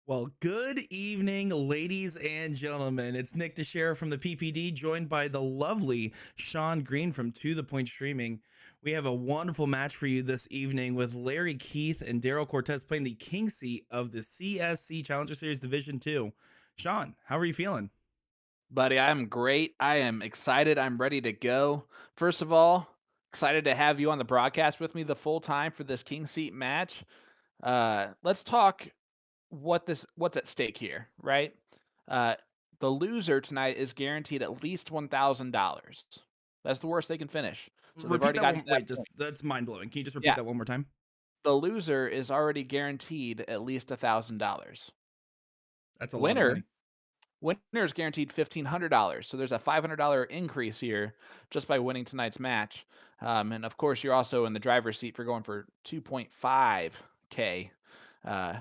Well, good evening, ladies and gentlemen. It's Nick the Sheriff from the PPD, joined by the lovely Sean Green from To The Point Streaming. We have a wonderful match for you this evening with Larry Keith and Daryl Cortez playing the king seat of the CSC Challenger Series Division 2. Sean, how are you feeling? Buddy, I'm great. I am excited. I'm ready to go. First of all, excited to have you on the broadcast with me the full time for this king seat match. Let's talk what's at stake here, right? Uh, the loser tonight is guaranteed at least $1,000. That's the worst they can finish. So they've Repeat already that gotten one. to that Wait, point. that's mind blowing. Can you just repeat Yeah, that one more time? the loser is already guaranteed at least $1,000. That's a lot of Winner money. Winner is guaranteed $1,500. So there's a $500 increase here just by winning tonight's match. And of course, you're also in the driver's seat for going for 2.5K uh,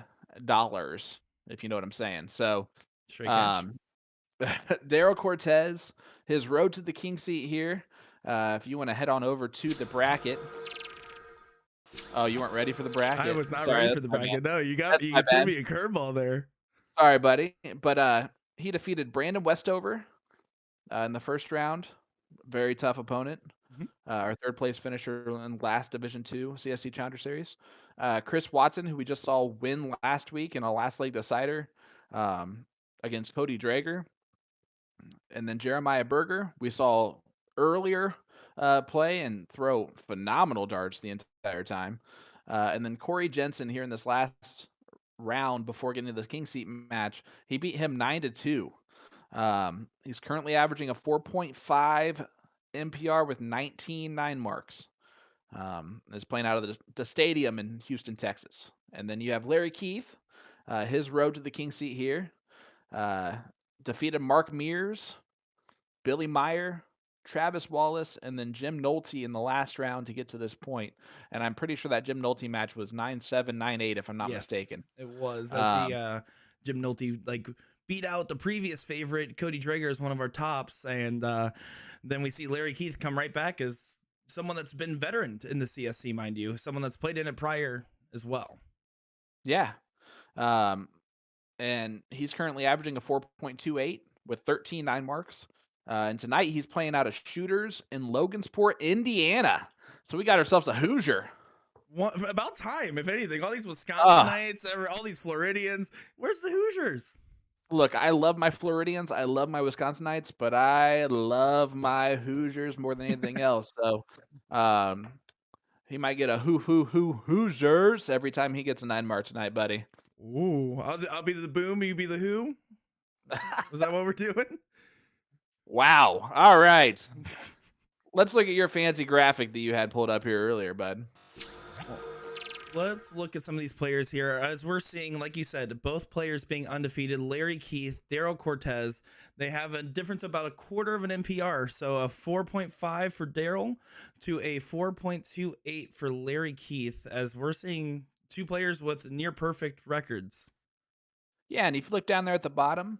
dollars, if you know what I'm saying. So Straight cash. um, Daryl Cortez, his road to the king seat here. If you want to head on over to the bracket. Oh, you weren't ready for the I bracket. was not Sorry, ready that's for the my bad. bracket. No, That's my you threw bad. me a curveball there. Sorry, buddy. But he defeated Brandon Westover in the first round. Very tough opponent. Mhm. Our third place finisher in last Division 2 CSC Challenger Series. Chris Watson, who we just saw win last week in a last leg decider um, against Cody Drager. And then Jeremiah Berger, we saw earlier play and throw phenomenal darts the entire time. And then Corey Jensen here in this last round before getting to the King Seat match, he beat him 9-2. He's currently averaging a 4.5 MPR with 19 9 marks. Is playing out of the stadium in Houston, Texas. And then you have Larry Keith, his road to the king seat here. Uh, Defeated Mark Mears, Billy Meyer, Travis Wallace, and then Jim Nolte in the last round to get to this point. And I'm pretty sure that Jim Nolte match was 9-7, 9-8, if I'm not Yes, mistaken. it was. I see Um, Jim Nolte beat out the previous favorite, Cody Drager, is one of our tops. And then we see Larry Keith come right back as someone that's been veteran in the CSC, mind you, someone that's played in it prior as well. yeah. Um, and he's currently averaging a 4.28 with 13 9 marks. And tonight he's playing out of Shooters in Logansport, Indiana. So we got ourselves a Hoosier. About time, if anything. All these Uh, Wisconsinites, all these Floridians. Where's the Hoosiers? Look, I love my Floridians. I love my Wisconsinites, but I love my Hoosiers more than anything else. So um, he might get a Hoosiers every time he gets a 9 mark tonight, buddy. Ooh, I'll be the boom, you be the who? Was that what we're doing? Wow. All right. Let's look at your fancy graphic that you had pulled up here earlier, bud. Let's look at some of these players here. As we're seeing, like you said, both players being undefeated. Larry Keith, Daryl Cortez, they have a difference of about a quarter of an MPR. So a 4.5 for Daryl to a 4.28 for Larry Keith, as we're seeing two players with near perfect records. Yeah, and if you look down there at the bottom,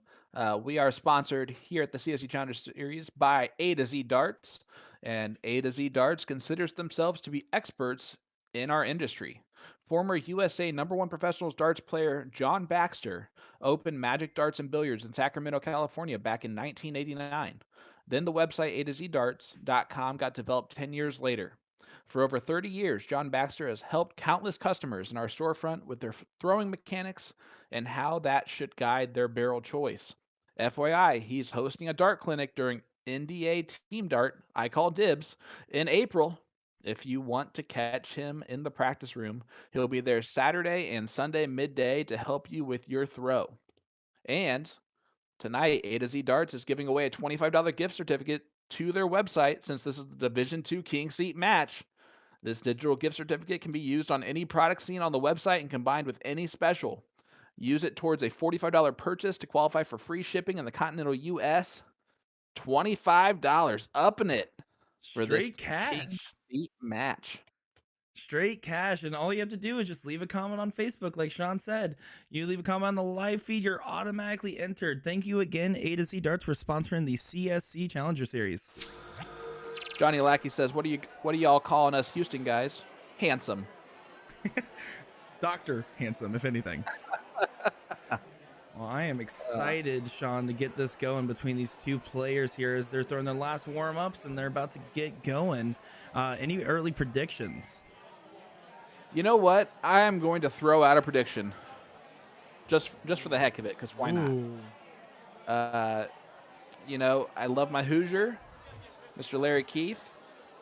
we are sponsored here at the CSC Challenger Series by A to Z Darts, and A to Z Darts considers themselves to be experts in our industry. Former USA #1 professional darts player John Baxter opened Magic Darts and Billiards in Sacramento, California back in 1989. Then the website A to Z Darts.com got developed 10 years later. For over 30 years, John Baxter has helped countless customers in our storefront with their throwing mechanics and how that should guide their barrel choice. FYI, he's hosting a dart clinic during NDA Team Dart, I call dibs, in April. If you want to catch him in the practice room, he'll be there Saturday and Sunday midday to help you with your throw. And tonight, A to Z Darts is giving away a $25 gift certificate to their website since this is the Division II King Seat match. This digital gift certificate can be used on any product seen on the website and combined with any special. Use it towards a $45 purchase to qualify for free shipping in the continental U.S. $25, upping it for this Straight King cash. Seat match. Straight cash. And all you have to do is just leave a comment on Facebook, like Sean said. You leave a comment on the live feed, you're automatically entered. Thank you again, A to Z Darts, for sponsoring the CSC Challenger Series. Johnny Lackey says, "What are y'all calling us, Houston guys? Handsome." Dr. Handsome, if anything. Well, I am excited, Sean, to get this going between these two players here as they're throwing their last warm-ups and they're about to get going. Any early predictions? You know what? I am going to throw out a prediction, just for the heck of it, because why not? I love my Hoosier, Mr. Larry Keith,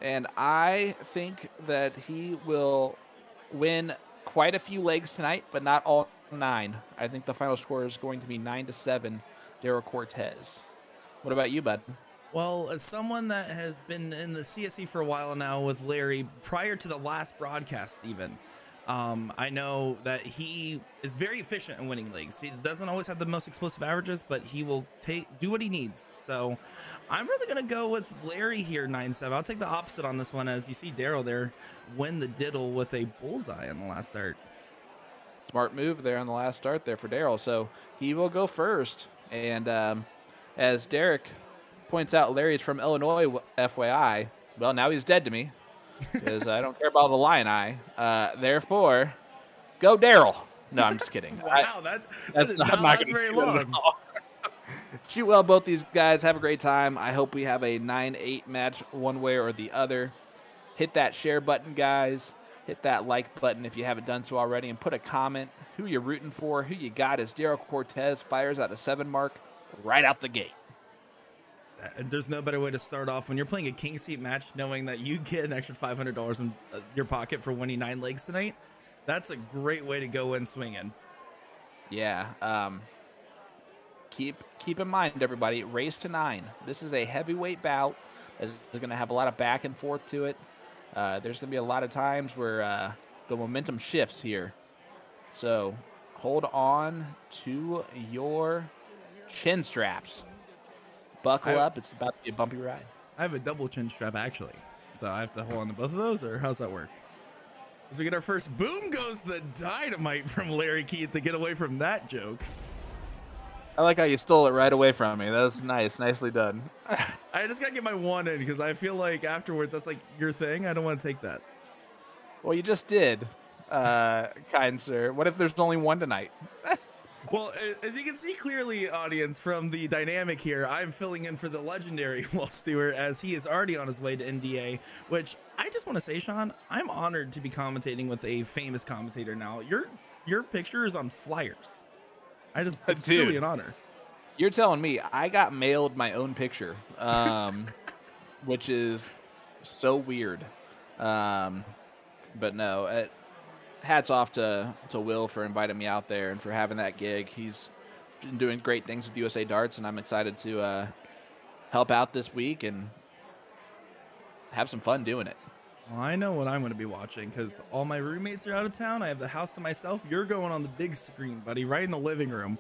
and I think that he will win quite a few legs tonight, but not all 9. I think the final score is going to be 9-7, Daryl Cortez. What about you, bud? Well, as someone that has been in the CSC for a while now with Larry, prior to the last broadcast even, I know that he is very efficient in winning leagues. He doesn't always have the most explosive averages, but he will do what he needs. So I'm really going to go with Larry here, 9-7. I'll take the opposite on this one, as you see Daryl there win the diddle with a bullseye on the last start. Smart move there on the last start there for Daryl. So he will go first. And as Derek points out, Larry's from Illinois, FYI. Well, now he's dead to me because I don't care about the lion eye. Therefore, go Daryl. No, I'm just kidding. Wow, that did not last very long. Shoot well, both these guys. Have a great time. I hope we have a 9-8 match one way or the other. Hit that share button, guys. Hit that like button if you haven't done so already, and put a comment who you're rooting for, who you got as Daryl Cortez fires at a 7 mark right out the gate. There's no better way to start off when you're playing a king seat match, knowing that you get an extra $500 in your pocket for winning 9 legs tonight. That's a great way to go in swinging. Yeah. Keep in mind, everybody, race to 9. This is a heavyweight bout. It's going to have a lot of back and forth to it. There's going to be a lot of times where the momentum shifts here. So hold on to your chin straps. Buckle up. It's about to be a bumpy ride. I have a double chin strap, actually. So I have to hold on to both of those, or how's that work? As we get our first boom goes the dynamite from Larry Keith to get away from that joke. I like how you stole it right away from me. That was nice. Nicely done. I just got to get my one in because I feel like afterwards that's like your thing. I don't want to take that. Well, you just did, kind sir. What if there's only one tonight? Well, as you can see clearly, audience, from the dynamic here, I'm filling in for the legendary Will Stewart as he is already on his way to NDA, which I just want to say, Sean, I'm honored to be commentating with a famous commentator now. Your picture is on flyers. It's truly an honor. You're telling me I got mailed my own picture, which is so weird. But no, hats off to Will for inviting me out there and for having that gig. He's been doing great things with USA Darts, and I'm excited to help out this week and have some fun doing it. Well, I know what I'm going to be watching because all my roommates are out of town. I have the house to myself. You're going on the big screen, buddy, right in the living room.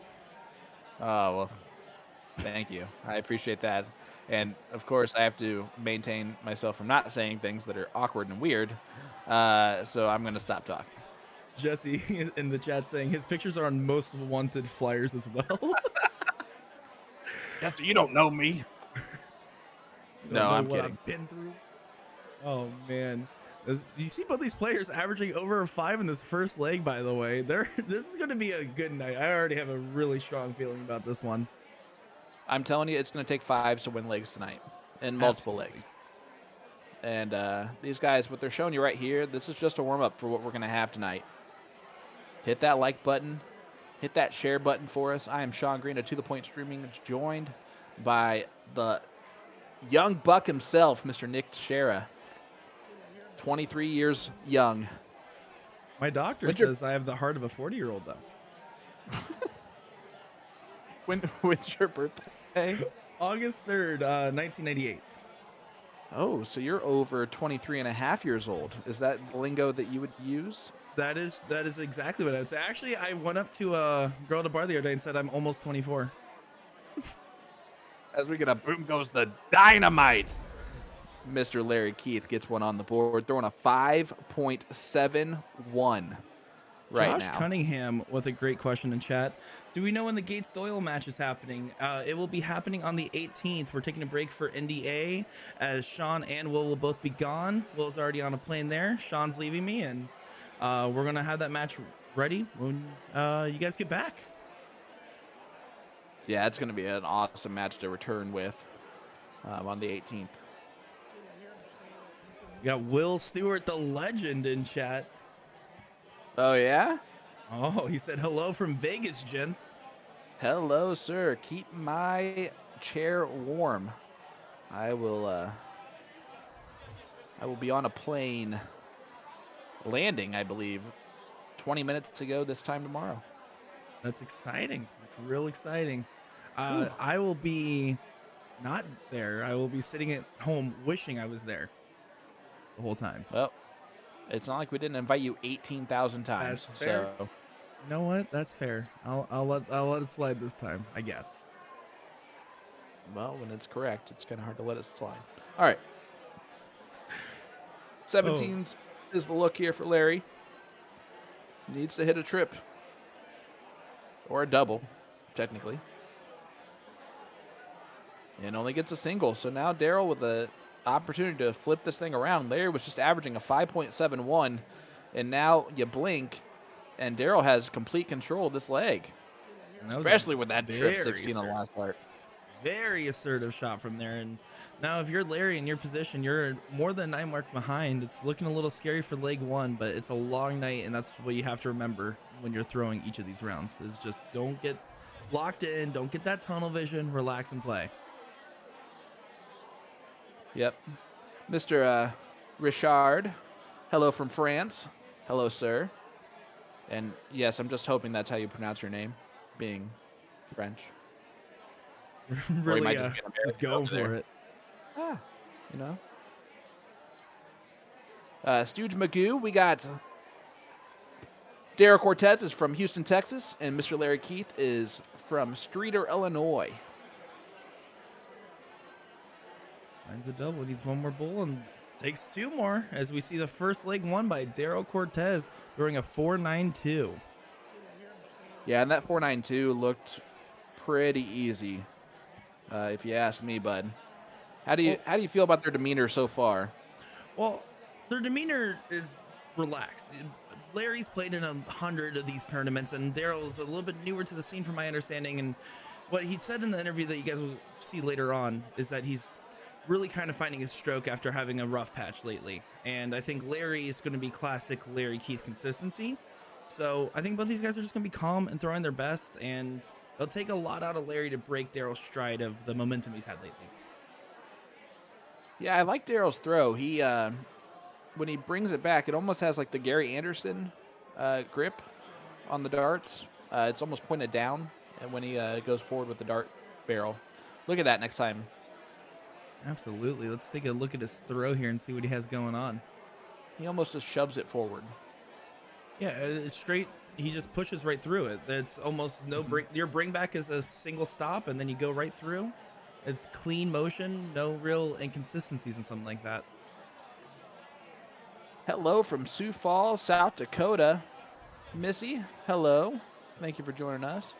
Oh, well, thank you. I appreciate that. And, of course, I have to maintain myself from not saying things that are awkward and weird. So I'm going to stop talking. Jesse in the chat saying his pictures are on most wanted flyers as well. Jesse, you don't know me. No, I'm what kidding. I've been through. Oh, man. You see both these players averaging over a 5 in this first leg, by the way. This is going to be a good night. I already have a really strong feeling about this one. I'm telling you, it's going to take 5s to win legs tonight, and multiple legs. And these guys, what they're showing you right here, this is just a warm-up for what we're going to have tonight. Hit that like button. Hit that share button for us. I am Sean Green of To The Point Streaming, joined by the young buck himself, Mr. Nick Teixeira, 23 years young. My doctor When's your says I have the heart of a 40-year-old, though. when's your birthday? August 3rd, 1998. Oh, so you're over 23 and a half years old. Is that the lingo that you would use? That is exactly what I would say. Actually, I went up to a girl at a bar the other day and said I'm almost 24. As we get a boom goes the dynamite. Mr. Larry Keith gets one on the board, throwing a 5.71 right Josh now. Cunningham with a great question in chat. Do we know when the Gates Doyle match is happening? It will be happening on the 18th. We're taking a break for NDA as Sean and Will both be gone. Will's already on a plane there. Sean's leaving me, and we're going to have that match ready when you guys get back. Yeah, it's going to be an awesome match to return with on the 18th. We got Will Stewart, the legend, in chat. Oh, yeah? Oh, he said hello from Vegas, gents. Hello, sir. Keep my chair warm. I will be on a plane landing, I believe, 20 minutes ago this time tomorrow. That's exciting. That's real exciting. I will be not there. I will be sitting at home wishing I was there the whole time. Well, it's not like we didn't invite you 18,000 times. That's fair. So. You know what? That's fair. I'll let it slide this time, I guess. Well, when it's correct, it's kind of hard to let it slide. All right. 17s is the look here for Larry. Needs to hit a trip. Or a double, technically. And only gets a single. So now Daryl with the opportunity to flip this thing around. Larry was just averaging a 5.71. And now you blink, and Daryl has complete control of this leg. Especially with that trip 16 on the last part. Very assertive shot from there. And now if you're Larry in your position, you're more than a 9 mark behind. It's looking a little scary for leg 1, but it's a long night, and that's what you have to remember when you're throwing each of these rounds is just don't get locked in, don't get that tunnel vision, relax and play. Yep. Mr. Richard, hello from France. Hello, sir. And yes, I'm just hoping that's how you pronounce your name, being French. Really, just going for it. Ah, you know. Stooge Magoo, we got Daryl Cortez is from Houston, Texas, and Mr. Larry Keith is from Streeter, Illinois. Finds a double, needs one more bull, and takes 2 more as we see the first leg won by Daryl Cortez, throwing a 4.92. Yeah, and that 4.92 looked pretty easy, if you ask me, bud. How do you feel about their demeanor so far? Well, their demeanor is relaxed. Larry's played in 100 of these tournaments, and Daryl's a little bit newer to the scene from my understanding. And what he said in the interview that you guys will see later on is that he's really kind of finding his stroke after having a rough patch lately. And I think Larry is going to be classic Larry Keith consistency. So I think both these guys are just going to be calm and throwing their best, and they'll take a lot out of Larry to break Daryl's stride of the momentum he's had lately. Yeah, I like Daryl's throw. He when he brings it back, it almost has like the Gary Anderson grip on the darts. It's almost pointed down, and when he goes forward with the dart barrel. Look at that next time. Absolutely. Let's take a look at his throw here and see what he has going on. He almost just shoves it forward. Yeah, it's straight. He just pushes right through it. It's almost no bring. Your bring back is a single stop, and then you go right through. It's clean motion, no real inconsistencies and something like that. Hello from Sioux Falls, South Dakota. Missy, hello. Thank you for joining us.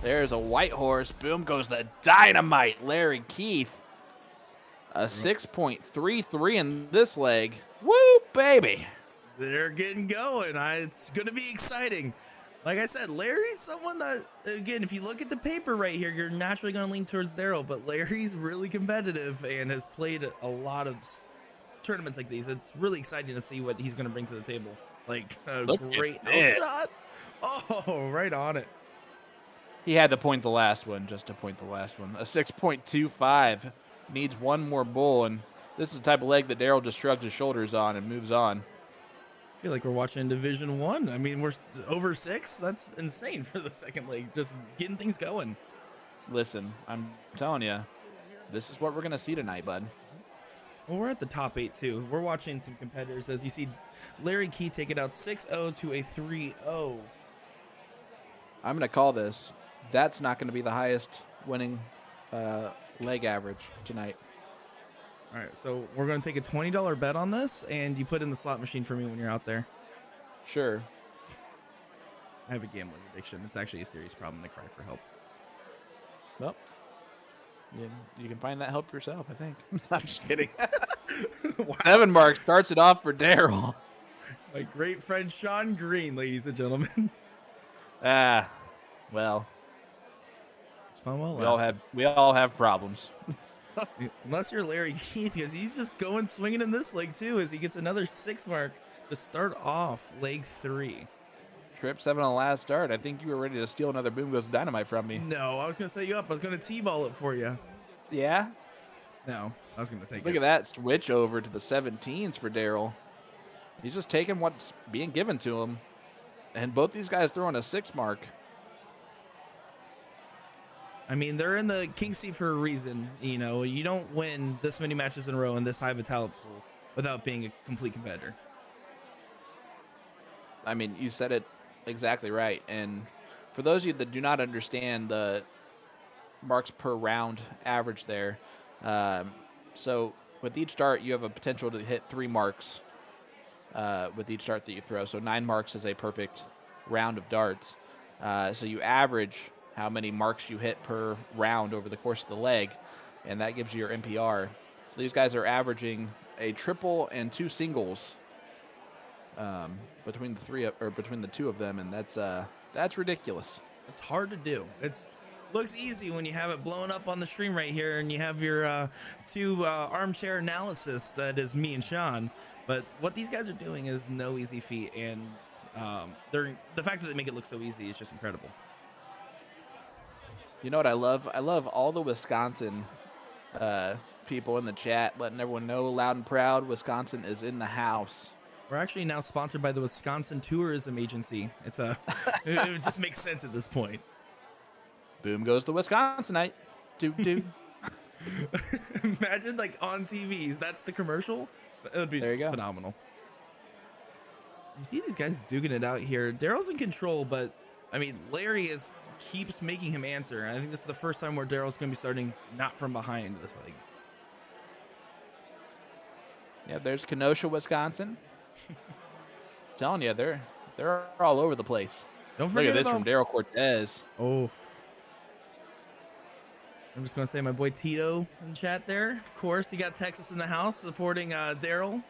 There's a white horse. Boom goes the dynamite. Larry Keith. A 6.33 in this leg. Woo, baby. They're getting going. It's going to be exciting. Like I said, Larry's someone that, again, if you look at the paper right here, you're naturally going to lean towards Daryl, but Larry's really competitive and has played a lot of tournaments like these. It's really exciting to see what he's going to bring to the table. Like a great out shot. Oh, right on it. He had to point the last one just to point the last one. A 6.25 needs one more bull, and this is the type of leg that Daryl just shrugs his shoulders on and moves on. I feel like we're watching Division One. I mean, we're over 6. That's insane for the second leg. Just getting things going. Listen, I'm telling you, this is what we're gonna see tonight, bud. Well, we're at the top 8 too. We're watching some competitors as you see Larry Key take it out 6-0 to a 3-0. I'm gonna call this. That's not gonna be the highest winning leg average tonight. All right, so we're going to take a $20 bet on this, and you put in the slot machine for me when you're out there. Sure. I have a gambling addiction. It's actually a serious problem. I cry for help. Well, you can find that help yourself, I think. I'm just kidding. Wow. 7 mark starts it off for Daryl. My great friend Sean Green, ladies and gentlemen. Well, It's fun while we all have problems. Unless you're Larry Keith, because he's just going swinging in this leg too, as he gets another 6 mark to start off leg 3. Trip 7 on the last start. I think you were ready to steal another Boom Goes Dynamite from me. No, I was going to set you up. I was going to T-ball it for you. Yeah? No, I was going to take Look it. at that switch over to the 17s for Daryl. He's just taking what's being given to him. And both these guys throwing a 6 mark. I mean, they're in the king seat for a reason. You know, you don't win this many matches in a row in this high of a talent pool without being a complete competitor. I mean, you said it exactly right. And for those of you that do not understand the marks per round average there, so with each dart, you have a potential to hit 3 marks with each dart that you throw. So 9 marks is a perfect round of darts. So you average how many marks you hit per round over the course of the leg, and that gives you your NPR. So these guys are averaging a triple and 2 singles between the 2 of them, and that's ridiculous. It's hard to do. Looks easy when you have it blown up on the stream right here, and you have your 2 armchair analysis that is me and Sean. But what these guys are doing is no easy feat, and the fact that they make it look so easy is just incredible. You know what I love? I love all the Wisconsin people in the chat letting everyone know loud and proud Wisconsin is in the house. We're actually now sponsored by the Wisconsin Tourism Agency. It just makes sense at this point. Boom goes the Wisconsinite. Doo. Imagine like on TVs, that's the commercial. It would be phenomenal. You see these guys duking it out here. Daryl's in control, but I mean, Larry keeps making him answer. I think this is the first time where Daryl's going to be starting not from behind this leg. Yeah, there's Kenosha, Wisconsin. Telling you, they're all over the place. Don't forget Look at this from Daryl Cortez. Oh, I'm just gonna say my boy Tito in chat there. Of course, you got Texas in the house supporting Daryl.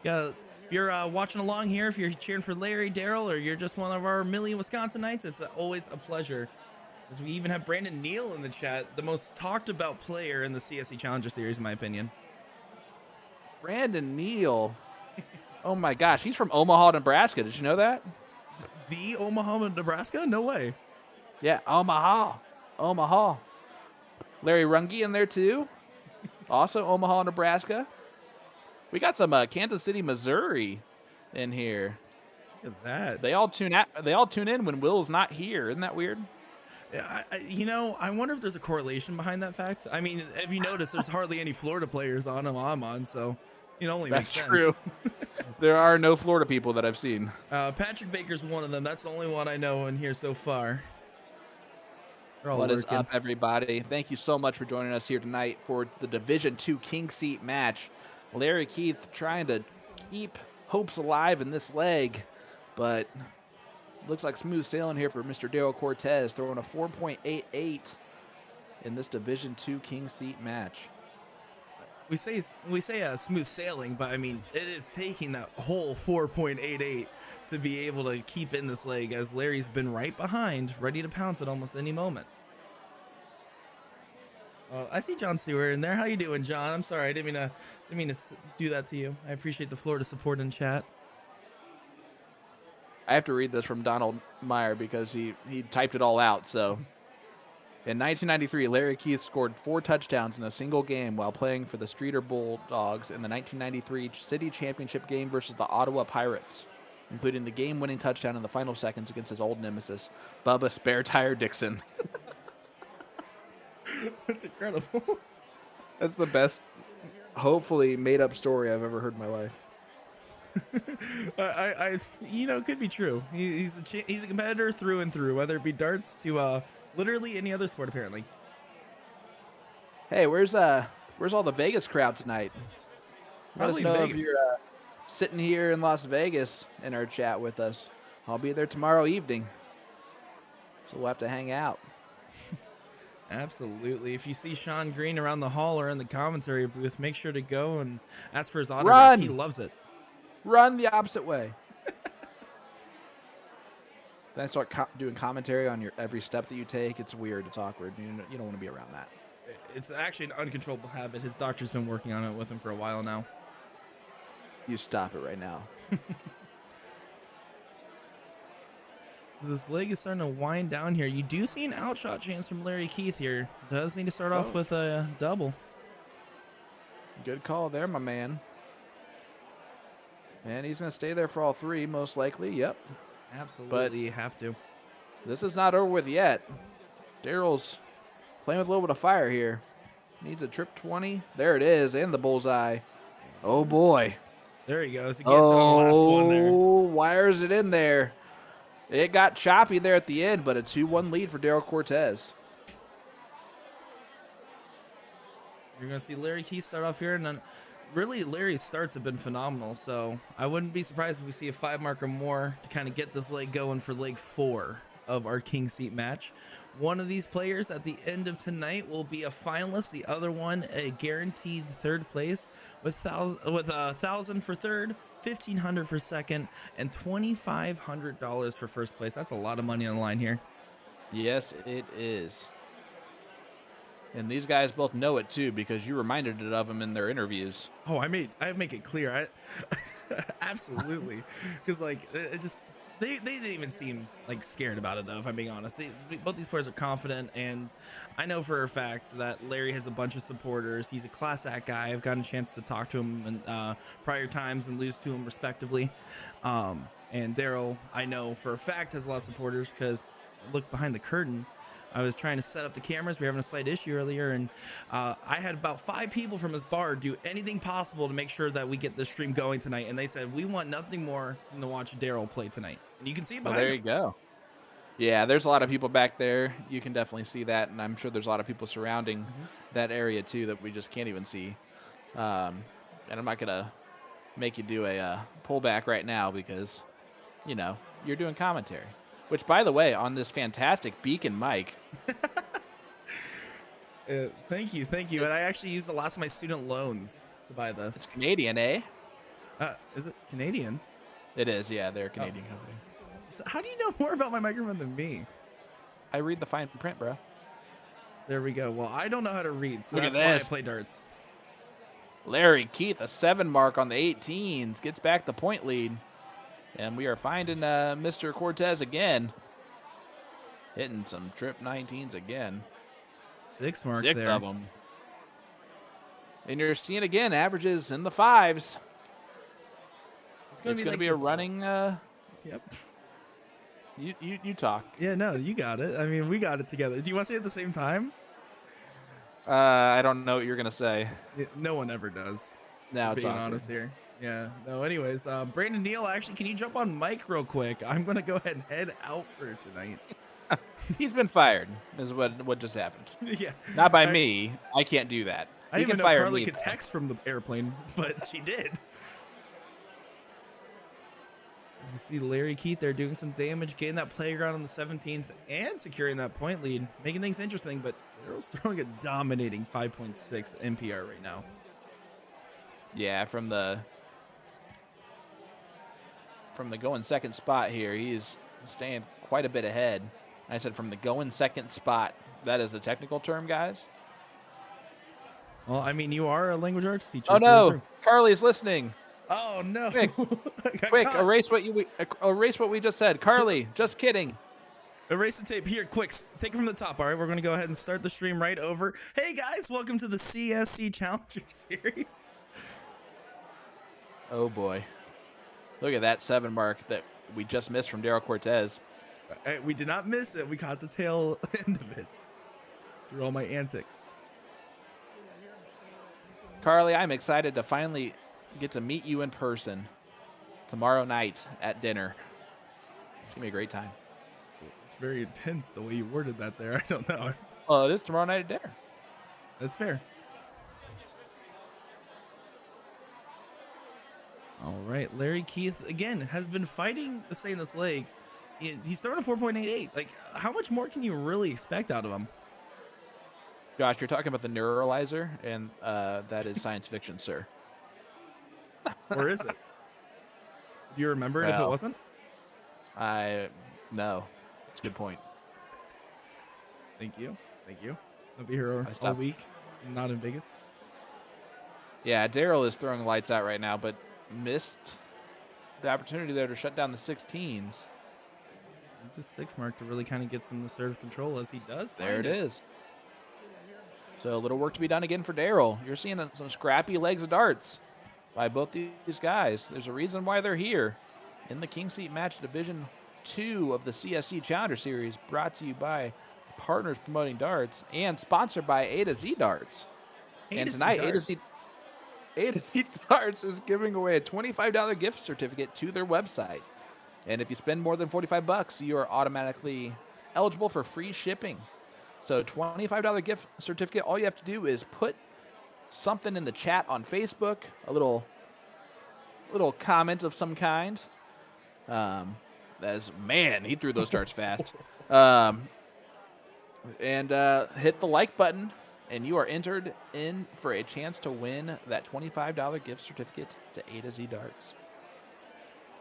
If you're watching along here, if you're cheering for Larry, Daryl, or you're just one of our million Wisconsinites, it's always a pleasure. As we even have Brandon Neal in the chat, the most talked about player in the CSC Challenger Series, in my opinion. Brandon Neal. Oh my gosh, he's from Omaha, Nebraska. Did you know that? The Omaha, Nebraska? No way. Yeah, Omaha. Larry Runge in there too. Also Omaha, Nebraska. We got some Kansas City, Missouri in here. Look at that. They all tune in when Will's not here. Isn't that weird? Yeah, I wonder if there's a correlation behind that fact. I mean, if you notice, there's hardly any Florida players on them I'm on, so it only makes sense. That's true. There are no Florida people that I've seen. Patrick Baker's one of them. That's the only one I know in here so far. What is up, everybody? Thank you so much for joining us here tonight for the Division II King Seat match. Larry Keith trying to keep hopes alive in this leg, but looks like smooth sailing here for Mr. Daryl Cortez, throwing a 4.88 in this Division II King Seat match. We say smooth sailing, but I mean it is taking that whole 4.88 to be able to keep in this leg, as Larry's been right behind, ready to pounce at almost any moment. I see John Stewart in there. How you doing, John? I'm sorry, I didn't mean to do that to you. I appreciate the Florida support in chat. I have to read this from Donald Meyer because he typed it all out. So In 1993, Larry Keith scored 4 touchdowns in a single game while playing for the Streeter Bulldogs in the 1993 City Championship game versus the Ottawa Pirates, including the game-winning touchdown in the final seconds against his old nemesis, Bubba Spare Tire Dixon. That's incredible. That's the best, hopefully made-up story I've ever heard in my life. It could be true. He's a competitor through and through, whether it be darts to literally any other sport, apparently. Hey, where's all the Vegas crowd tonight? Let us Probably know if Vegas. you're sitting here in Las Vegas in our chat with us. I'll be there tomorrow evening, so we'll have to hang out. Absolutely. If you see Sean Green around the hall or in the commentary booth, make sure to go and ask for his autograph. Run! He loves it. Run the opposite way. Then I start doing commentary on your every step that you take. It's weird. It's awkward. You don't want to be around that. It's actually an uncontrollable habit. His doctor's been working on it with him for a while now. You stop it right now. This leg is starting to wind down here. You do see an outshot chance from Larry Keith here. Does need to start off with a double. Good call there, my man. And he's going to stay there for all 3, most likely. Yep. Absolutely, you have to. This is not over with yet. Daryl's playing with a little bit of fire here. Needs a trip 20. There it is, and the bullseye. Oh, boy. There he goes. He gets it on the last one there. Wires it in there. It got choppy there at the end, but a 2-1 lead for Daryl Cortez. You're going to see Larry Keith start off here, and then really Larry's starts have been phenomenal, so I wouldn't be surprised if we see a 5 mark or more to kind of get this leg going for leg 4 of our King Seat match. One of these players at the end of tonight will be a finalist. The other one a guaranteed 3rd place with $1,000 for 3rd, $1,500 for 2nd, and $2,500 for 1st place. That's a lot of money on the line here. Yes, it is. And these guys both know it too, because you reminded it of them in their interviews. Oh, I make it clear. Absolutely, because like it just. They didn't even seem like scared about it though, if I'm being honest. Both these players are confident, and I know for a fact that Larry has a bunch of supporters. He's a class act guy. I've gotten a chance to talk to him in prior times and lose to him respectively. And Daryl, I know for a fact, has a lot of supporters because look behind the curtain. I was trying to set up the cameras. We were having a slight issue earlier, and I had about 5 people from his bar do anything possible to make sure that we get the stream going tonight. And they said, we want nothing more than to watch Daryl play tonight. And you can see it behind there him. you go. Yeah, there's a lot of people back there. You can definitely see that, and I'm sure there's a lot of people surrounding that area too that we just can't even see. And I'm not gonna make you do a pullback right now because, you're doing commentary. Which, by the way, on this fantastic beacon mic. Thank you. And I actually used the last of my student loans to buy this. It's Canadian, eh? Is it Canadian? It is, yeah. They're a Canadian company. So how do you know more about my microphone than me? I read the fine print, bro. There we go. Well, I don't know how to read, so Look that's at why I this. play darts. Larry Keith, a 7 mark on the 18s, gets back the point lead. And we are finding Mr. Cortez again. Hitting some trip 19s again. 6 mark 6 there. of them. And you're seeing again averages in the 5s. It's going to be a running. Yep. You talk. Yeah, no, you got it. I mean, we got it together. Do you want to say it at the same time? I don't know what you're going to say. No one ever does. Now it's being awkward. honest here. Yeah. No, anyways, Brandon Neal, actually, can you jump on mic real quick? I'm going to go ahead and head out for tonight. He's been fired, is what just happened. Yeah. Not by me. I can't do that. I You didn't even can know fire Carly me. could text from the airplane, but she did. As you see Larry Keith there doing some damage, getting that playground on the 17s and securing that point lead, making things interesting, but Daryl's throwing a dominating 5.6 NPR right now. Yeah, from the going second spot here, he's staying quite a bit ahead. I said from the going second spot. That is the technical term, guys. Well, I mean, you are a language arts teacher. Oh no, Carly's listening. Oh no! Quick, erase what we just said. Carly, just kidding. Erase the tape here, quick. Take it from the top. All right, we're going to go ahead and start the stream right over. Hey guys, welcome to the CSC Challenger Series. Oh boy. Look at that 7 mark that we just missed from Daryl Cortez. We did not miss it. We caught the tail end of it through all my antics. Carly, I'm excited to finally get to meet you in person tomorrow night at dinner. It's going to be a great time. It's very intense the way you worded that there. I don't know. Well, it is tomorrow night at dinner. That's fair. All right, Larry Keith again has been fighting to stay in this leg. He's throwing a 4.88. Like, how much more can you really expect out of him? Josh, you're talking about the neuralizer, and that is science fiction, sir. Or is it? Do you remember it if it wasn't? No. That's a good point. Thank you. Thank you. I'll be here all week. I'm not in Vegas. Yeah, Daryl is throwing lights out right now, but missed the opportunity there to shut down the 16s. It's a 6 mark to really kind of get some assertive control as he does. There it is. So a little work to be done again for Daryl. You're seeing some scrappy legs of darts by both these guys. There's a reason why they're here in the King Seat Match Division 2 of the CSC Challenger Series, brought to you by Partners Promoting Darts and sponsored by A to Z Darts. And tonight, A to Z Darts is giving away a $25 gift certificate to their website. And if you spend more than $45, you are automatically eligible for free shipping. So $25 gift certificate, all you have to do is put something in the chat on Facebook, a little comment of some kind. Man, he threw those darts fast. And hit the like button, and you are entered in for a chance to win that $25 gift certificate to A to Z Darts.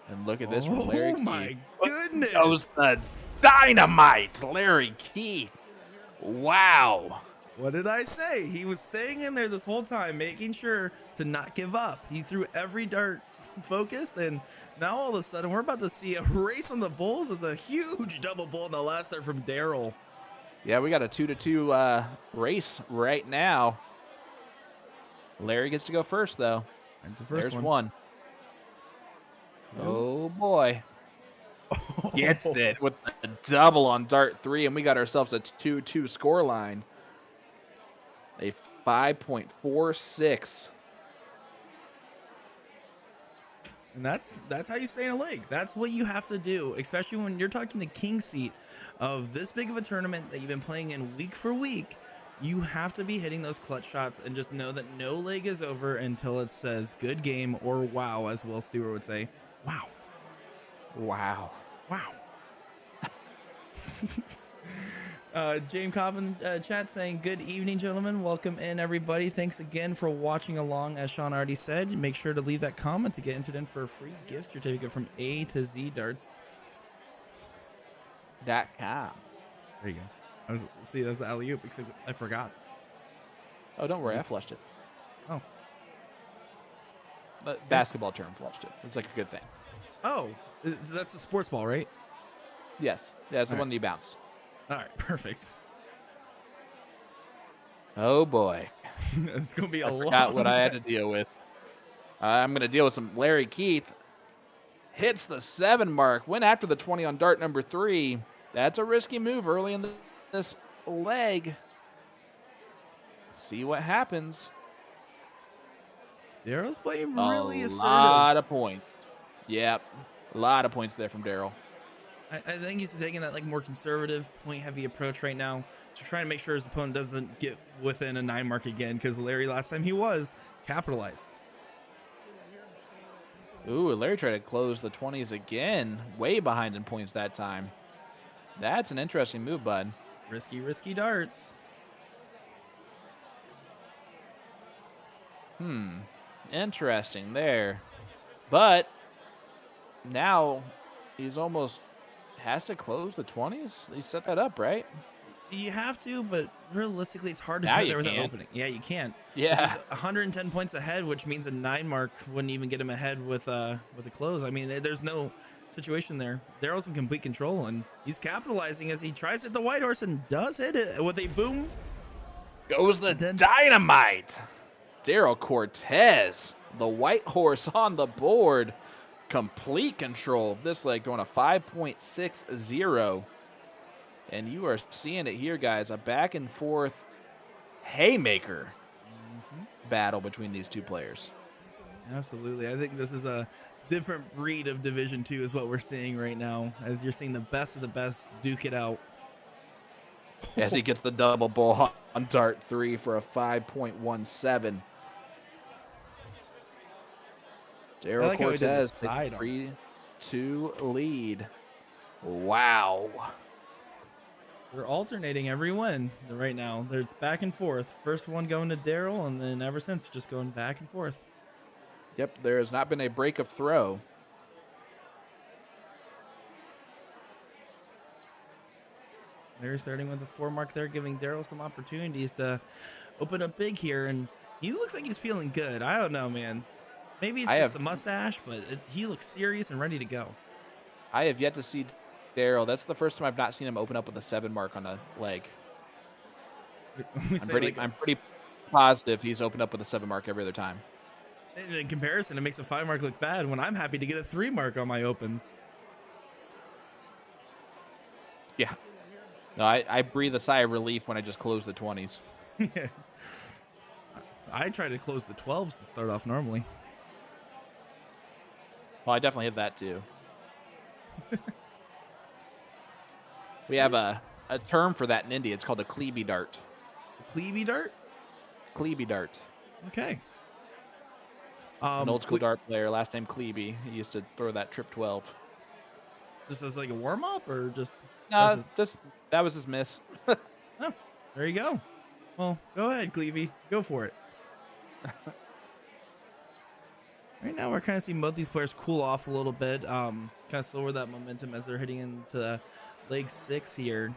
And look at this from Larry Keith. Oh my goodness! That was the dynamite, Larry Keith. Wow. What did I say? He was staying in there this whole time, making sure to not give up. He threw every dart focused, and now all of a sudden we're about to see a race on the bulls. It's a huge double bull in the last start from Daryl. Yeah, we got a 2-2 race right now. Larry gets to go first, though. That's the first There's one. Oh boy. Gets it with a double on dart 3, and we got ourselves a 2-2 score line. A 5.46. And that's how you stay in a league. That's what you have to do, especially when you're talking the king seat of this big of a tournament that you've been playing in week for week. You have to be hitting those clutch shots and just know that no leg is over until it says good game or wow, as Will Stewart would say. Wow. Wow. Wow. James Cobbin chat saying, good evening, gentlemen. Welcome in, everybody. Thanks again for watching along. As Sean already said, make sure to leave that comment to get entered in for a free gift certificate from A to Z Darts.com. There you go. That was the alley-oop, except I forgot. Oh, don't worry. I flushed it. Oh. The basketball term, flushed it. It's like a good thing. Oh, that's a sports ball, right? Yes. Yeah, it's the one that you bounce. All right, perfect. Oh boy, it's gonna be a lot. I forgot what I had to deal with. I'm gonna deal with some Larry Keith. Hits the 7 mark. Went after the 20 on dart number 3. That's a risky move early in this leg. See what happens. Daryl's playing really assertive. A lot of points. Yep, a lot of points there from Daryl. I think he's taking that like more conservative, point-heavy approach right now to try to make sure his opponent doesn't get within a 9 mark again, because Larry last time he was capitalized. Ooh, Larry tried to close the 20s again, way behind in points that time. That's an interesting move, bud. Risky darts. Interesting there. But now he's almost has to close the 20s. He set that up, right? You have to, but realistically, it's hard to Now hit you there with an can't. opening. Yeah, you can't. Yeah. He's 110 points ahead, which means a 9 mark wouldn't even get him ahead with a close. I mean, there's no situation there. Daryl's in complete control, and he's capitalizing as he tries to hit the white horse and does hit it with a boom. Goes the Then dynamite. Daryl Cortez, the white horse on the board. Complete control of this leg, going to 5.60. And you are seeing it here, guys. A back and forth haymaker battle between these two players. Absolutely. I think this is a different breed of Division 2 is what we're seeing right now, as you're seeing the best of the best duke it out. As he gets the double bull on dart 3 for a 5.17. Daryl like Cortez takes a 3-2 lead. Wow. We're alternating every win right now. It's back and forth. First one going to Daryl, and then ever since just going back and forth. Yep, there has not been a break of throw. They're starting with the 4 mark there, giving Daryl some opportunities to open up big here, and he looks like he's feeling good. I don't know, man. Maybe it's just a mustache, but he looks serious and ready to go. I have yet to see Daryl. That's the first time I've not seen him open up with a 7 mark on a leg. I'm pretty positive he's opened up with a 7 mark every other time. In comparison, it makes a 5 mark look bad when I'm happy to get a 3 mark on my opens. Yeah. No, I breathe a sigh of relief when I just close the 20s. Yeah. I try to close the 12s to start off normally. Well, I definitely hit that too. We have a term for that in India. It's called a Cleeby dart. Cleeby dart? Cleeby dart. Okay. An old school dart player, last name Cleeby. He used to throw that trip 12. Just as like a warm up, or just? No, that was his miss. Oh, there you go. Well, go ahead, Cleeby. Go for it. Right now, we're kind of seeing both these players cool off a little bit, kind of slower that momentum as they're heading into leg 6 here.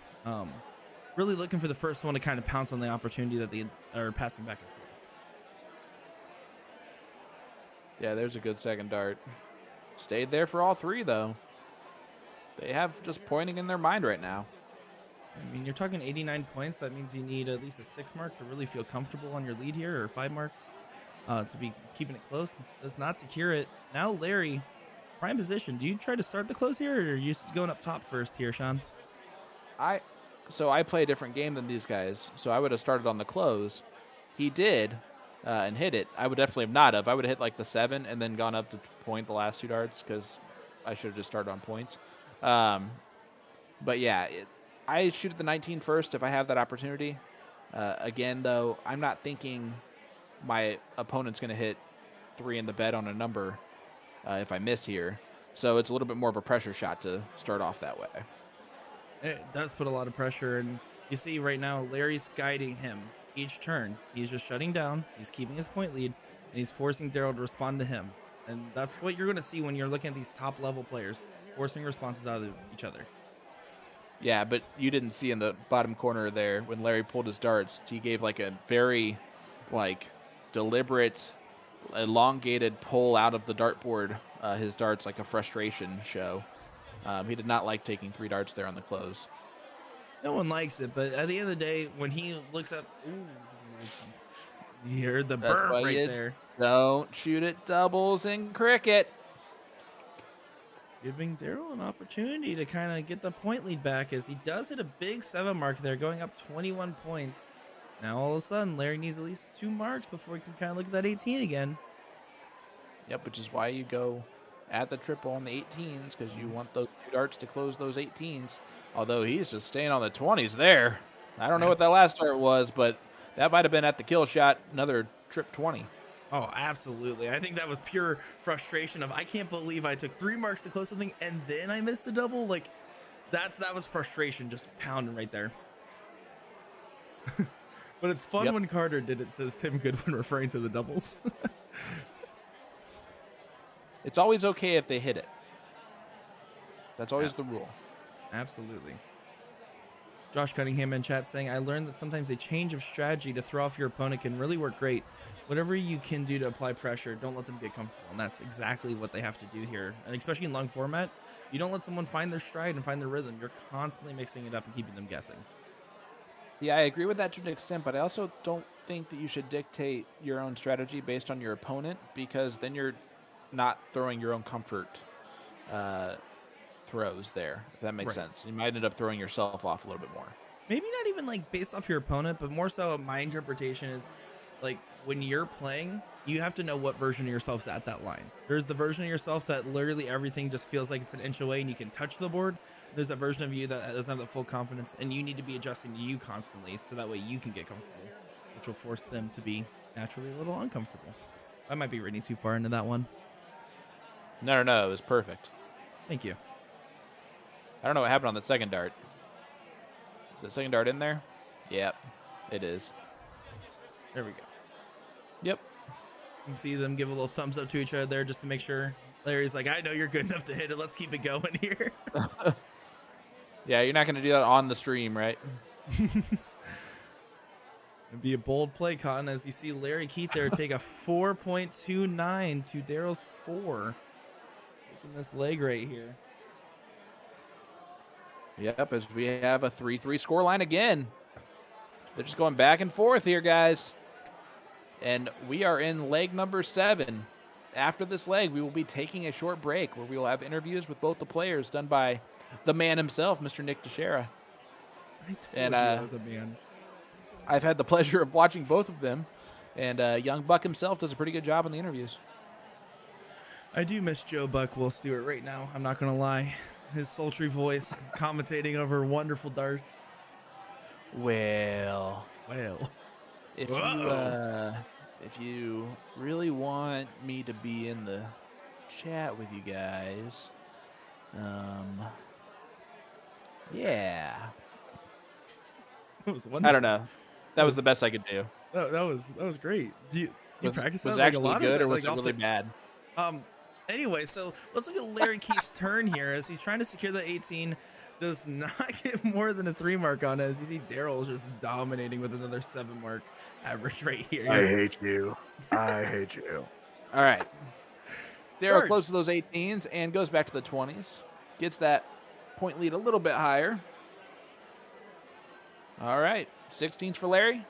Really looking for the first one to kind of pounce on the opportunity that they are passing back and forth. Yeah, there's a good second dart. Stayed there for all 3, though. They have just pointing in their mind right now. I mean, you're talking 89 points. That means you need at least a 6 mark to really feel comfortable on your lead here, or a 5 mark. To be keeping it close. Does not secure it. Now Larry, prime position. Do you try to start the close here, or are you going up top first here, Sean? So I play a different game than these guys, so I would have started on the close. He did and hit it. I would definitely have not have. I would have hit like the 7 and then gone up to point the last 2 darts because I should have just started on points. But yeah, I shoot at the 19 first if I have that opportunity. Again, though, I'm not thinking my opponent's going to hit 3 in the bed on a number if I miss here. So it's a little bit more of a pressure shot to start off that way. It does put a lot of pressure, and you see right now Larry's guiding him each turn. He's just shutting down. He's keeping his point lead, and he's forcing Daryl to respond to him. And that's what you're going to see when you're looking at these top level players, forcing responses out of each other. Yeah, but you didn't see in the bottom corner there when Larry pulled his darts, he gave like a very deliberate, elongated pull out of the dartboard, his darts, like a frustration show. He did not like taking 3 darts there on the close. No one likes it, but at the end of the day, when he looks up, ooh, you heard the burp right there. Don't shoot at doubles in cricket. Giving Daryl an opportunity to kind of get the point lead back, as he does hit a big 7 mark there, going up 21 points. Now all of a sudden, Larry needs at least 2 marks before he can kind of look at that 18 again. Yep, which is why you go at the triple on the 18s, because you want those 2 darts to close those 18s. Although he's just staying on the 20s there. I don't know what that last dart was, but that might have been at the kill shot, another trip 20. Oh, absolutely. I think that was pure frustration of, I can't believe I took 3 marks to close something and then I missed the double. Like, that was frustration just pounding right there. But it's fun when Carter did it, says Tim Goodwin, referring to the doubles. It's always okay if they hit it. That's always the rule. Absolutely. Josh Cunningham in chat saying, I learned that sometimes a change of strategy to throw off your opponent can really work great. Whatever you can do to apply pressure, don't let them get comfortable. And that's exactly what they have to do here. And especially in long format, you don't let someone find their stride and find their rhythm. You're constantly mixing it up and keeping them guessing. Yeah, I agree with that to an extent, but I also don't think that you should dictate your own strategy based on your opponent, because then you're not throwing your own comfort throws there, if that makes sense. You might end up throwing yourself off a little bit more. Maybe not even like based off your opponent, but more so my interpretation is like when you're playing, you have to know what version of yourself's at that line. There's the version of yourself that literally everything just feels like it's an inch away and you can touch the board. There's a version of you that doesn't have the full confidence, and you need to be adjusting to you constantly so that way you can get comfortable, which will force them to be naturally a little uncomfortable. I might be reading too far into that one. No, it was perfect. Thank you. I don't know what happened on that second dart. Is the second dart in there? Yep, it is. There we go. Yep. You can see them give a little thumbs up to each other there just to make sure. Larry's like, I know you're good enough to hit it. Let's keep it going here. Yeah, you're not going to do that on the stream, right? It'd be a bold play, Cotton, as you see Larry Keith there take a 4.29 to Daryl's 4. Taking this leg right here. Yep, as we have a 3-3 score line again. They're just going back and forth here, guys. And we are in leg number 7. After this leg, we will be taking a short break where we will have interviews with both the players done by the man himself, Mr. Nick Teixeira. I told you I was a man. I've had the pleasure of watching both of them, and young Buck himself does a pretty good job on the interviews. I do miss Joe Buck Will Stewart right now. I'm not going to lie. His sultry voice commentating over wonderful darts. Well. If you really want me to be in the chat with you guys, yeah. It was wonderful. I don't know. That was the best I could do. That was great. You practice that was like actually a lot, good, or was was it really bad? Anyway, so let's look at Larry Keith's turn here as he's trying to secure the 18. Does not get more than a 3 mark on it. As you see, Daryl is just dominating with another 7 mark average right here. I hate you. I hate you. All right. Daryl closes those 18s and goes back to the 20s. Gets that point lead a little bit higher. All right. 16s for Larry.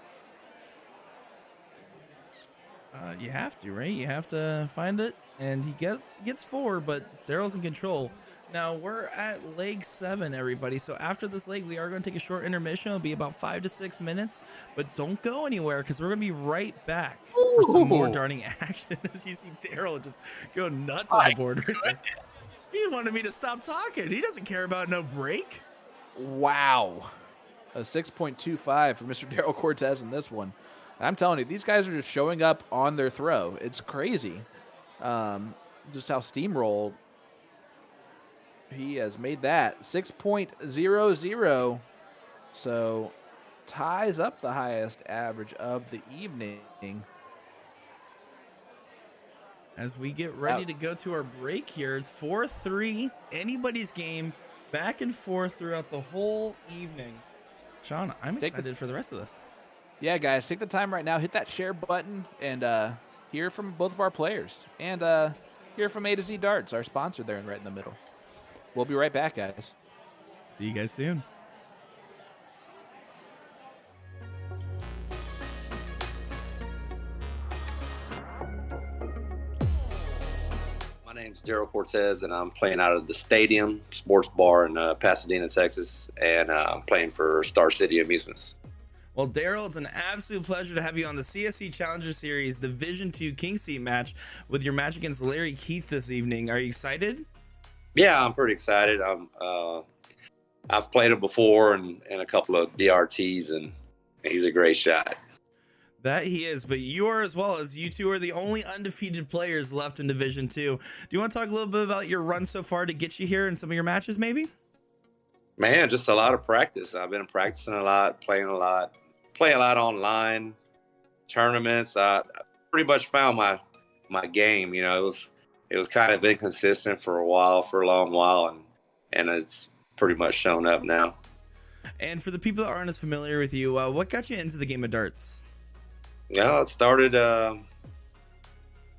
You have to, right? You have to find it. And he gets 4, but Daryl's in control. Now, we're at leg 7, everybody. So after this leg, we are going to take a short intermission. It'll be about 5 to 6 minutes. But don't go anywhere, because we're going to be right back for some more darting action. As you see Daryl just go nuts on the board right there. He wanted me to stop talking. He doesn't care about no break. Wow. A 6.25 for Mr. Daryl Cortez in this one. I'm telling you, these guys are just showing up on their throw. It's crazy. Just how steamrolled he has made that. 6.00. So ties up the highest average of the evening. As we get ready to go to our break here, it's 4-3. Anybody's game, back and forth throughout the whole evening. Sean, I'm excited for the rest of this. Yeah, guys, take the time right now. Hit that share button and hear from both of our players. And hear from A to Z Darts, our sponsor there right in the middle. We'll be right back, guys. See you guys soon. My name's Daryl Cortez, and I'm playing out of the Stadium Sports Bar in Pasadena, Texas, and I'm playing for Star City Amusements. Well, Daryl, it's an absolute pleasure to have you on the CSC Challenger Series Division II King Seat match with your match against Larry Keith this evening. Are you excited? Yeah, I'm pretty excited. I've played him before and a couple of DRTs, and he's a great shot. That he is, but you are as well, as you two are the only undefeated players left in Division II. Do you want to talk a little bit about your run so far to get you here and some of your matches, maybe? Man, just a lot of practice. I've been practicing a lot, playing a lot, play a lot online, tournaments. I pretty much found my game. You know, it was kind of inconsistent for a long while, and it's pretty much shown up now. And for the people that aren't as familiar with you, what got you into the game of darts? Yeah, it started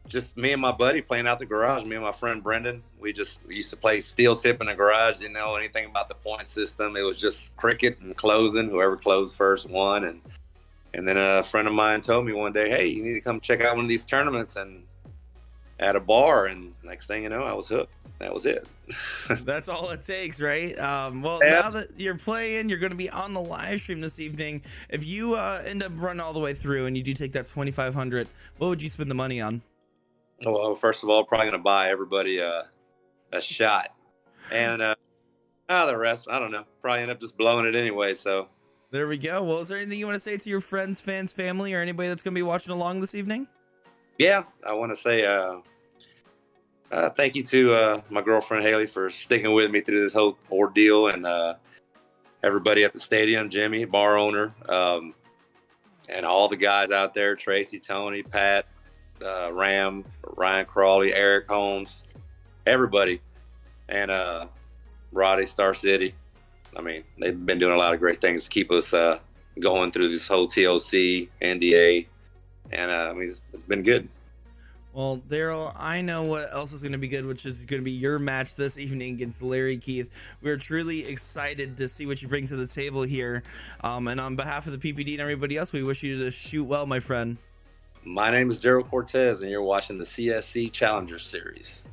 just me and my buddy playing out the garage. Me and my friend Brendan. We used to play steel tip in the garage. Didn't know anything about the point system. It was just cricket and closing. Whoever closed first won. And then a friend of mine told me one day, "Hey, you need to come check out one of these tournaments and at a bar." And next thing you know, I was hooked. That was it. That's all it takes, right? Well, Yeah. now that you're playing, you're going to be on the live stream this evening. If you end up running all the way through and you do take that 2,500, what would you spend the money on? Well, first of all, probably going to buy everybody a shot. And the rest, I don't know. Probably end up just blowing it anyway. So There we go. Well, is there anything you want to say to your friends, fans, family, or anybody that's going to be watching along this evening? yeah, I want to say thank you to my girlfriend Haley for sticking with me through this whole ordeal, and everybody at the stadium, Jimmy, bar owner, and all the guys out there, Tracy, Tony, Pat, Ram, Ryan Crawley, Eric Holmes, everybody, and Roddy, Star City. I mean, they've been doing a lot of great things to keep us going through this whole TOC, NDA, and I mean, it's been good. Well, Daryl, I know what else is going to be good, which is going to be your match this evening against Larry Keith. We're truly excited to see what you bring to the table here. And on behalf of the PPD and everybody else, we wish you to shoot well, my friend. My name is Daryl Cortez, and you're watching the CSC Challenger Series.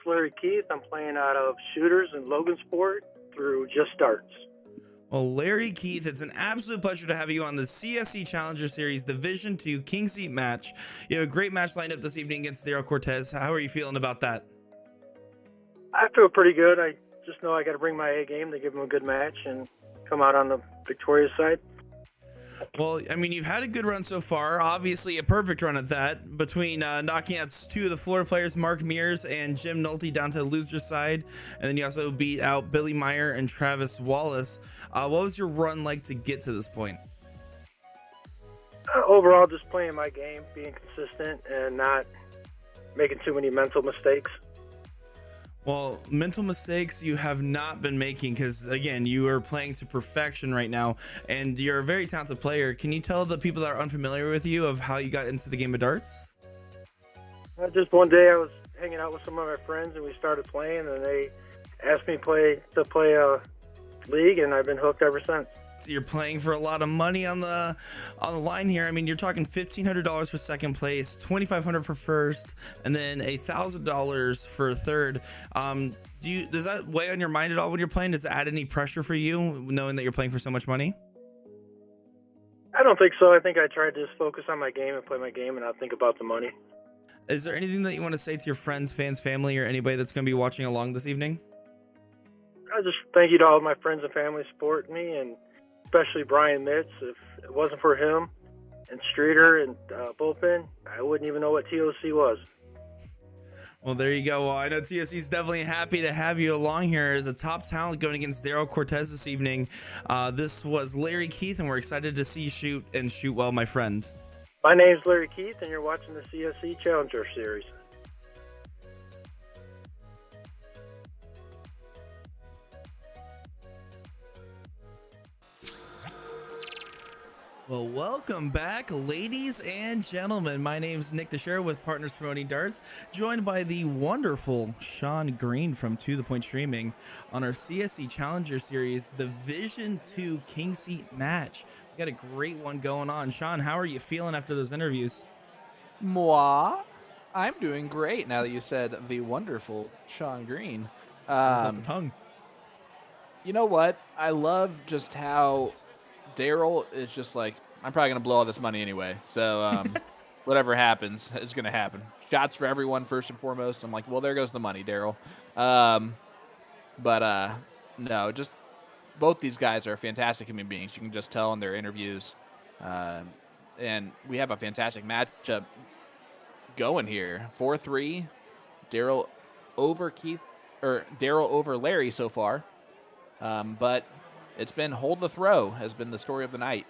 Larry Keith. I'm playing out of Shooters in Logansport through Just Darts. Well, Larry Keith, it's an absolute pleasure to have you on the CSC Challenger Series Division II King Seat match. You have a great match lined up this evening against Daryl Cortez. How are you feeling about that? I feel pretty good. I just know I got to bring my A game to give him a good match and come out on the victorious side. Well, I mean, you've had a good run so far. Obviously, a perfect run at that. Between knocking out two of the floor players, Mark Mears and Jim Nolte, down to the loser side. And then you also beat out Billy Meyer and Travis Wallace. What was your run like to get to this point? Overall, just playing my game, being consistent, and not making too many mental mistakes. Well, mental mistakes you have not been making because, again, you are playing to perfection right now, and you're a very talented player. Can you tell the people that are unfamiliar with you of how you got into the game of darts? Just one day I was hanging out with some of my friends, and we started playing, and they asked me to play a league, and I've been hooked ever since. So you're playing for a lot of money on the line here. I mean, you're talking $1,500 for second place, $2,500 for first, and then $1,000 for third. Does that weigh on your mind at all when you're playing? Does it add any pressure for you, knowing that you're playing for so much money? I don't think so. I think I tried to just focus on my game and play my game and not think about the money. Is there anything that you want to say to your friends, fans, family, or anybody that's going to be watching along this evening? I just thank you to all of my friends and family supporting me, and especially Brian Mitz. If it wasn't for him and Streeter and Bullpen, I wouldn't even know what TOC was. Well, there you go. Well, I know TSC is definitely happy to have you along here as a top talent going against Daryl Cortez this evening. This was Larry Keith, and we're excited to see you shoot well, my friend. My name's Larry Keith, and you're watching the CSC Challenger Series. Well, welcome back, ladies and gentlemen. My name is Nick Teixeira with Partners Promoting Darts, joined by the wonderful Sean Green from To The Point Streaming on our CSC Challenger Series Division II King Seat match. We got a great one going on. Sean, how are you feeling after those interviews? Moi, I'm doing great now that you said the wonderful Sean Green. Off the tongue. You know what? I love just how Daryl is just like, I'm probably going to blow all this money anyway. So whatever happens, it's going to happen. Shots for everyone, first and foremost. I'm like, well, there goes the money, Daryl. No, just both these guys are fantastic human beings. You can just tell in their interviews. And we have a fantastic matchup going here. 4-3, Daryl over Daryl over Larry so far. But it's been hold the throw has been the story of the night.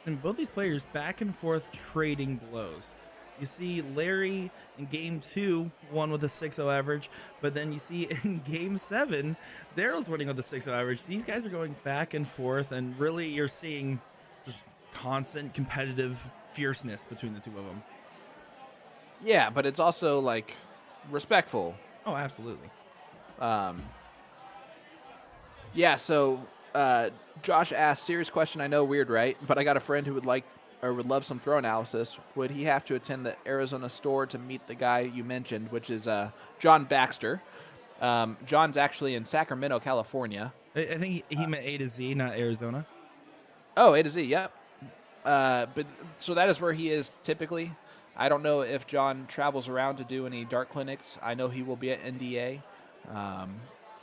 And both these players back and forth trading blows. You see Larry in game 2 won with a 6-0 average, but then you see in game 7, Daryl's winning with a 6-0 average. These guys are going back and forth, and really you're seeing just constant competitive fierceness between the two of them. Yeah, but it's also like respectful. Oh, absolutely. Yeah, so Josh asked, serious question, I know, weird, right? But I got a friend who would love some throw analysis. Would he have to attend the Arizona store to meet the guy you mentioned, which is John Baxter? John's actually in Sacramento, California. I think he meant A to Z, not Arizona. Oh, A to Z, yep. But so that is where he is typically. I don't know if John travels around to do any dart clinics. I know he will be at NDA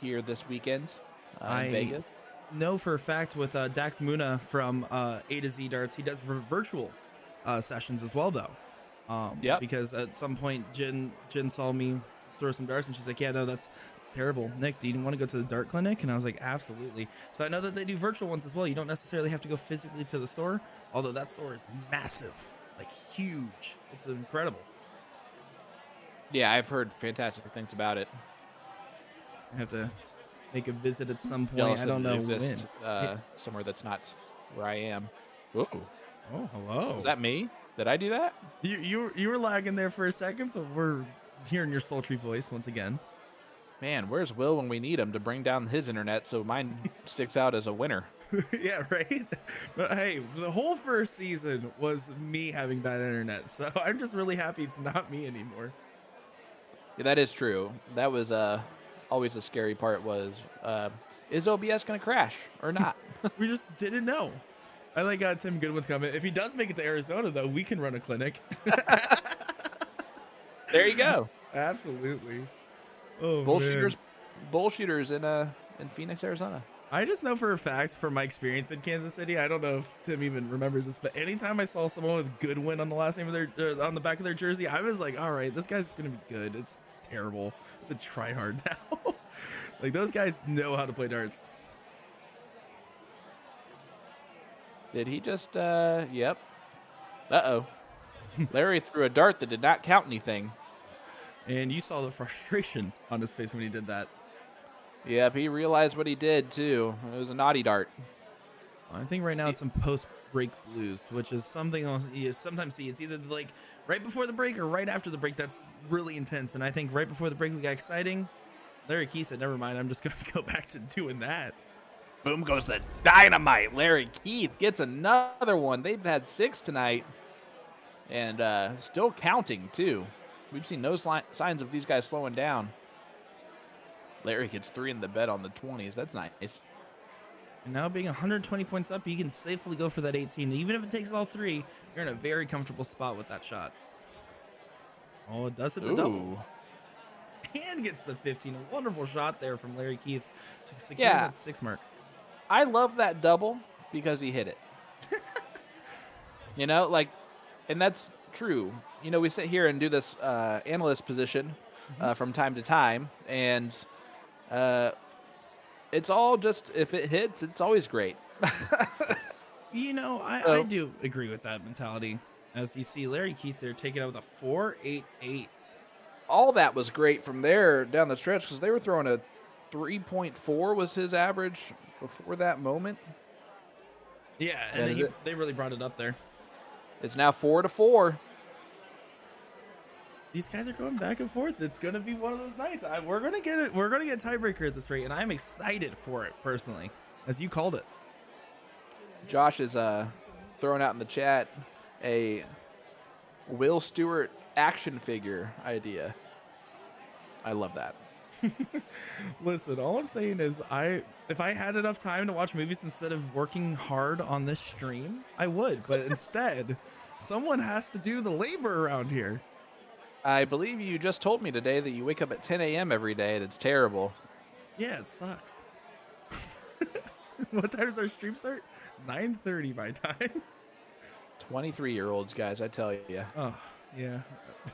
here this weekend in Vegas. Know for a fact with Dax Muna from A to Z Darts, he does virtual sessions as well, though. Yep. Because at some point, Jen saw me throw some darts, and she's like, "Yeah, no, that's terrible. Nick, do you want to go to the dart clinic?" And I was like, "Absolutely." So I know that they do virtual ones as well. You don't necessarily have to go physically to the store, although that store is massive, like huge. It's incredible. Yeah, I've heard fantastic things about it. I have to make a visit at some point. Jealous I don't that it know exists, when. somewhere that's not where I am. Ooh, Oh, hello. is that me? Did I do that? You were lagging there for a second, but we're hearing your sultry voice once again. Man, where's Will when we need him to bring down his internet so mine sticks out as a winner? Yeah, right? But hey, the whole first season was me having bad internet, so I'm just really happy it's not me anymore. Yeah, that is true. That was always the scary part was, is OBS going to crash or not? We just didn't know. I like Tim Goodwin's comment. If he does make it to Arizona, though, we can run a clinic. There you go. Absolutely. Oh, Bullshitters, man. bullshitters in Phoenix, Arizona. I just know for a fact from my experience in Kansas City, I don't know if Tim even remembers this, but anytime I saw someone with Goodwin on the last name of their on the back of their jersey, I was like, all right, this guy's gonna be good. It's terrible to try hard now. Like, those guys know how to play darts. Did he just, yep. Uh-oh. Larry threw a dart that did not count anything. And you saw the frustration on his face when he did that. Yep, he realized what he did, too. It was a naughty dart. I think right now it's some post-break blues, which is something you sometimes see. It's either like right before the break or right after the break that's really intense. And I think right before the break we got exciting. Larry Keith said, never mind, I'm just going to go back to doing that. Boom goes the dynamite. Larry Keith gets another one. They've had 6 tonight. And still counting, too. We've seen no signs of these guys slowing down. Larry gets 3 in the bed on the 20s. That's nice. And now being 120 points up, you can safely go for that 18. Even if it takes all 3, you're in a very comfortable spot with that shot. Oh, it does hit the double. And gets the 15. A wonderful shot there from Larry Keith. Securing that 6 mark. I love that double because he hit it. You know, like, and that's true. You know, we sit here and do this analyst position from time to time, and it's all just, if it hits, it's always great. You know, I do agree with that mentality. As you see Larry Keith there taking out with a 4.88. All that was great from there down the stretch because they were throwing a 3.4 was his average before that moment. Yeah, and they really brought it up there. It's now 4-4. These guys are going back and forth. It's going to be one of those nights. We're going to get it. We're going to get a tiebreaker at this rate, and I'm excited for it personally, as you called it. Josh is throwing out in the chat a Will Stewart action figure idea. I love that. Listen, all I'm saying is if I had enough time to watch movies instead of working hard on this stream, I would. But instead, someone has to do the labor around here. I believe you just told me today that you wake up at 10 a.m. every day, and it's terrible. Yeah, it sucks. What time does our stream start? 9:30 my time. 23-year-olds, guys, I tell you. Oh, yeah.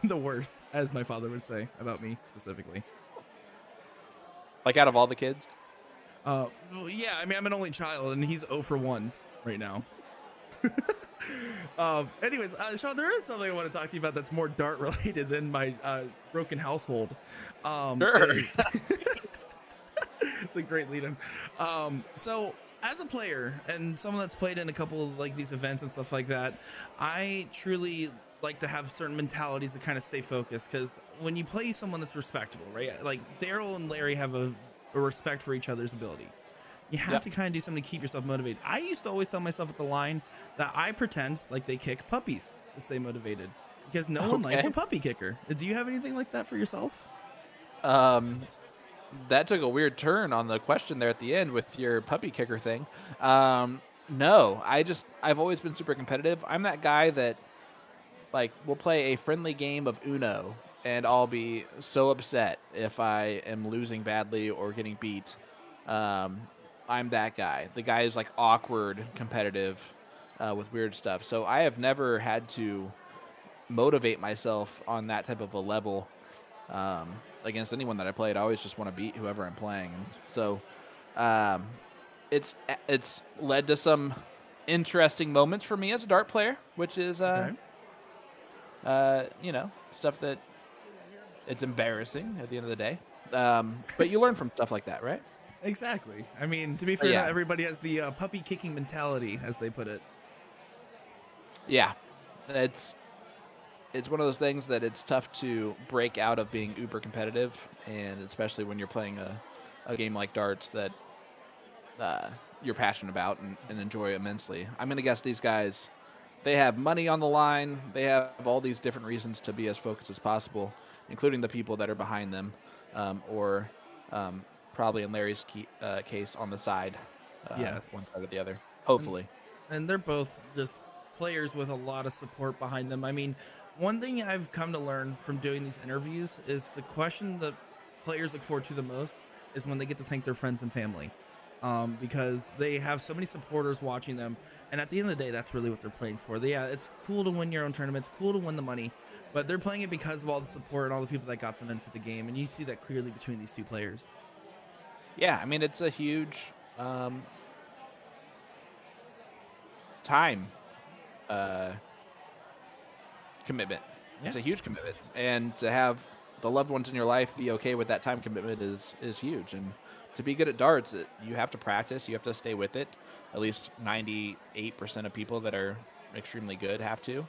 The worst, as my father would say about me specifically. Like out of all the kids? Well, yeah, I mean, I'm an only child, and he's 0 for 1 right now. Anyways, Sean, there is something I want to talk to you about that's more dart related than my broken household. Sure. It's a great lead-in. So as a player and someone that's played in a couple of like these events and stuff like that, I truly like to have certain mentalities to kind of stay focused, because when you play someone that's respectable, right? Like Daryl and Larry have a respect for each other's ability. You have to kind of do something to keep yourself motivated. I used to always tell myself at the line that I pretend like they kick puppies to stay motivated, because no one likes a puppy kicker. Do you have anything like that for yourself? That took a weird turn on the question there at the end with your puppy kicker thing. No, I've always been super competitive. I'm that guy that like will play a friendly game of Uno and I'll be so upset if I am losing badly or getting beat. I'm that guy. The guy who's like awkward, competitive, with weird stuff. So I have never had to motivate myself on that type of a level. Against anyone that I played, I always just want to beat whoever I'm playing. And so it's led to some interesting moments for me as a dart player, which is stuff that it's embarrassing at the end of the day. But you learn from stuff like that, right? Exactly. I mean, to be fair, not everybody has the puppy kicking mentality, as they put it. Yeah, it's one of those things that it's tough to break out of being uber competitive, and especially when you're playing a game like darts that you're passionate about and enjoy immensely. I'm going to guess these guys, they have money on the line. They have all these different reasons to be as focused as possible, including the people that are behind them, or probably in Larry's case on the side, one side or the other, hopefully. And they're both just players with a lot of support behind them. I mean, one thing I've come to learn from doing these interviews is the question that players look forward to the most is when they get to thank their friends and family, because they have so many supporters watching them. And at the end of the day, that's really what they're playing for. It's cool to win your own tournament. It's cool to win the money, but they're playing it because of all the support and all the people that got them into the game. And you see that clearly between these two players. Yeah, I mean, it's a huge time commitment. It's a huge commitment, and to have the loved ones in your life be okay with that time commitment is huge. And to be good at darts, you have to practice. You have to stay with it. At least 98% of people that are extremely good have to.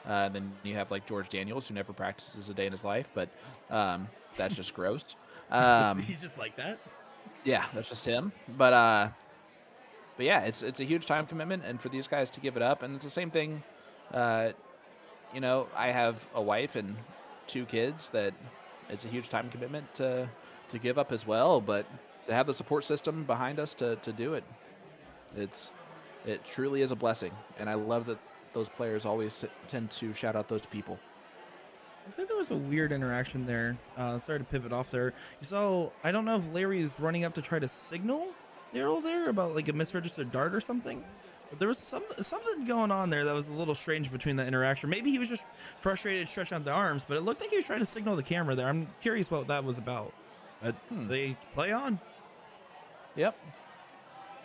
Then you have like George Daniels, who never practices a day in his life, but that's just gross. He's just like that. Yeah, that's just him. But yeah, it's a huge time commitment, and for these guys to give it up, and it's the same thing. I have a wife and 2 kids that it's a huge time commitment to give up as well, but to have the support system behind us to do it, it truly is a blessing. And I love that those players always tend to shout out those people. I'd say there was a weird interaction there. Sorry to pivot off there. You saw, I don't know if Larry is running up to try to signal Daryl there about like a misregistered dart or something. But there was something going on there that was a little strange between that interaction. Maybe he was just frustrated, stretching out the arms, but it looked like he was trying to signal the camera there. I'm curious what that was about. But they play on. Yep.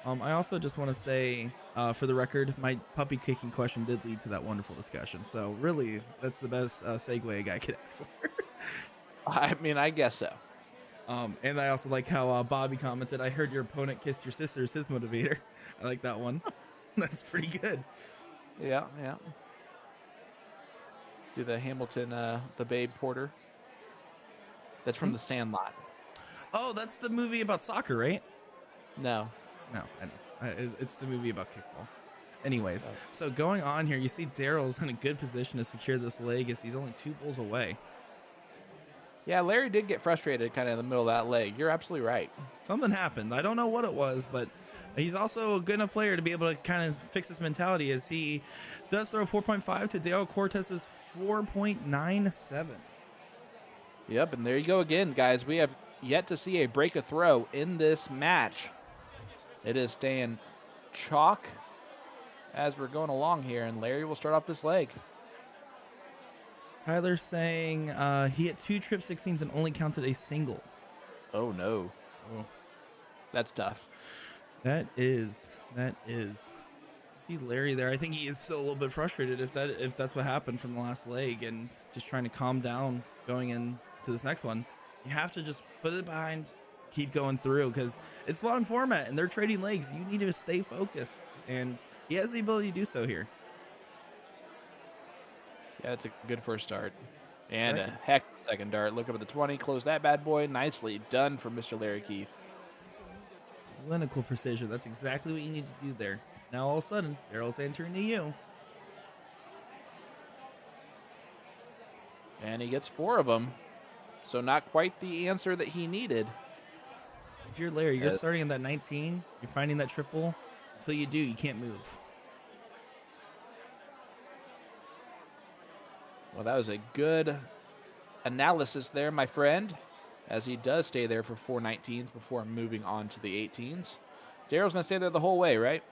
I also just want to say, for the record, my puppy kicking question did lead to that wonderful discussion. So really, that's the best segue a guy could ask for. I mean, I guess so. And I also like how Bobby commented, "I heard your opponent kissed your sister is his motivator." I like that one. That's pretty good. Yeah. Do the Hamilton, the Babe Porter. That's from The Sandlot. Oh, that's the movie about soccer, right? No, I know. It's the movie about kickball. Anyways, so going on here, you see Daryl's in a good position to secure this leg as he's only 2 balls away. Yeah, Larry did get frustrated kind of in the middle of that leg. You're absolutely right. Something happened. I don't know what it was, but he's also a good enough player to be able to kind of fix his mentality as he does throw 4.5 to Daryl Cortez's 4.97. Yep, and there you go again, guys. We have yet to see a break a throw in this match. It is staying chalk as we're going along here, and Larry will start off this leg. Tyler's saying he hit 2 trip 16s and only counted a single. Oh no, Oh. that's tough. That is. See Larry there. I think he is still a little bit frustrated if that's what happened from the last leg, and just trying to calm down going into this next one. You have to just put it behind, keep going through, because it's long format and they're trading legs. You need to stay focused, and he has the ability to do so here. Yeah, it's a good first start. And Second. a heck of a second dart. Look up at the 20. Close that bad boy. Nicely done for Mr. Larry Keith. Clinical precision. That's exactly what you need to do there. Now all of a sudden, Daryl's answering to you. And he gets 4 of them. So not quite the answer that he needed. If you're Larry, you're starting at that 19. You're finding that triple. Until you do, you can't move. Well, that was a good analysis there, my friend, as he does stay there for 4 19s before moving on to the 18s. Daryl's going to stay there the whole way, right?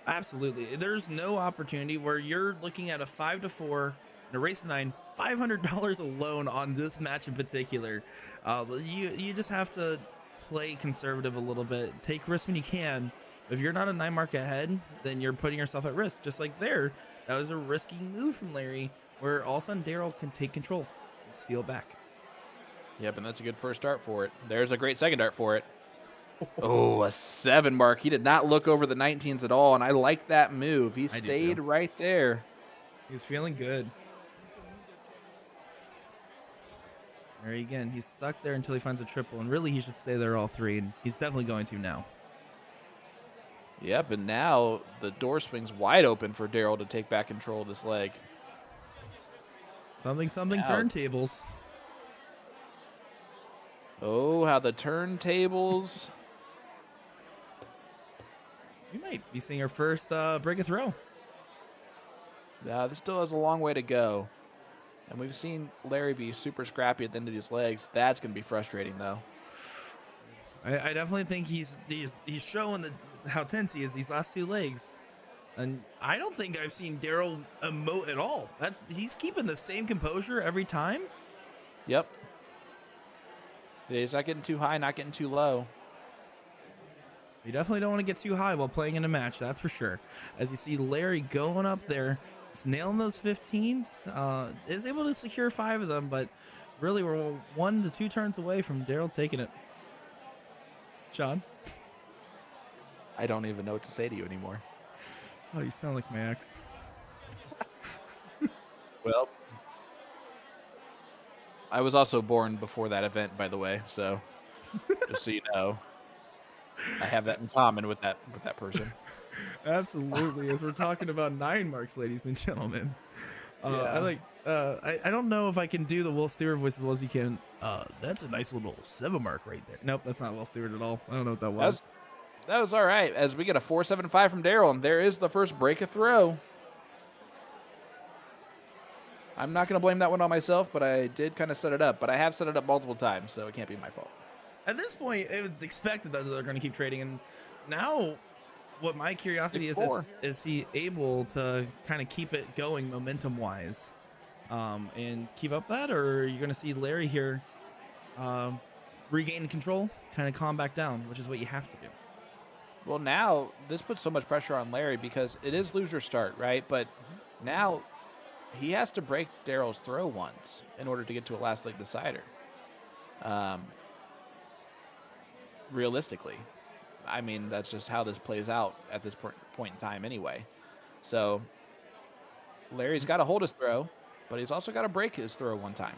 Absolutely. There's no opportunity where you're looking at a 5-4 and a race to 9, $500 alone on this match in particular. You just have to play conservative a little bit, take risks when you can. If you're not a 9 mark ahead, then you're putting yourself at risk. Just like there, that was a risky move from Larry, where all of a sudden Daryl can take control and steal back. Yep, and that's a good first dart for it. There's a great second dart for it. Oh, a 7 mark. He did not look over the 19s at all, and I like that move. He stayed right there. He was feeling good. There again, he's stuck there until he finds a triple, and really he should stay there all 3, and he's definitely going to now. Yep, and now the door swings wide open for Daryl to take back control of this leg. Something Now- turntables. Oh, how the turntables. We might be seeing our first break a throw. This still has a long way to go. And we've seen Larry be super scrappy at the end of these legs. That's going to be frustrating, though. I definitely think he's showing how tense he is these last 2 legs. And I don't think I've seen Daryl emote at all. He's keeping the same composure every time. Yep. He's not getting too high, not getting too low. You definitely don't want to get too high while playing in a match, that's for sure. As you see Larry going up there, he's nailing those 15s, is able to secure 5 of them, but really we're 1 to 2 turns away from Daryl taking it. Sean? I don't even know what to say to you anymore. Oh, you sound like my ex. Well, I was also born before that event, by the way, so just so you know. I have that in common with that person. Absolutely, as we're talking about 9 marks, ladies and gentlemen. Yeah. I don't know if I can do the Will Stewart voice as well as you can. That's a nice little 7 mark right there. Nope, that's not Will Stewart at all. I don't know what that was. That was all right, as we get a 4.75 from Daryl, and there is the first break a throw. I'm not going to blame that one on myself, but I did kind of set it up. But I have set it up multiple times, so it can't be my fault. At this point, it was expected that they're going to keep trading, and now what my curiosity is he able to kind of keep it going momentum-wise and keep up that, or are you going to see Larry here regain control, kind of calm back down, which is what you have to do? Well, now this puts so much pressure on Larry because it is loser start, right? But now he has to break Daryl's throw once in order to get to a last leg decider. Realistically, I mean, that's just how this plays out at this point in time anyway. So Larry's got to hold his throw, but he's also got to break his throw one time.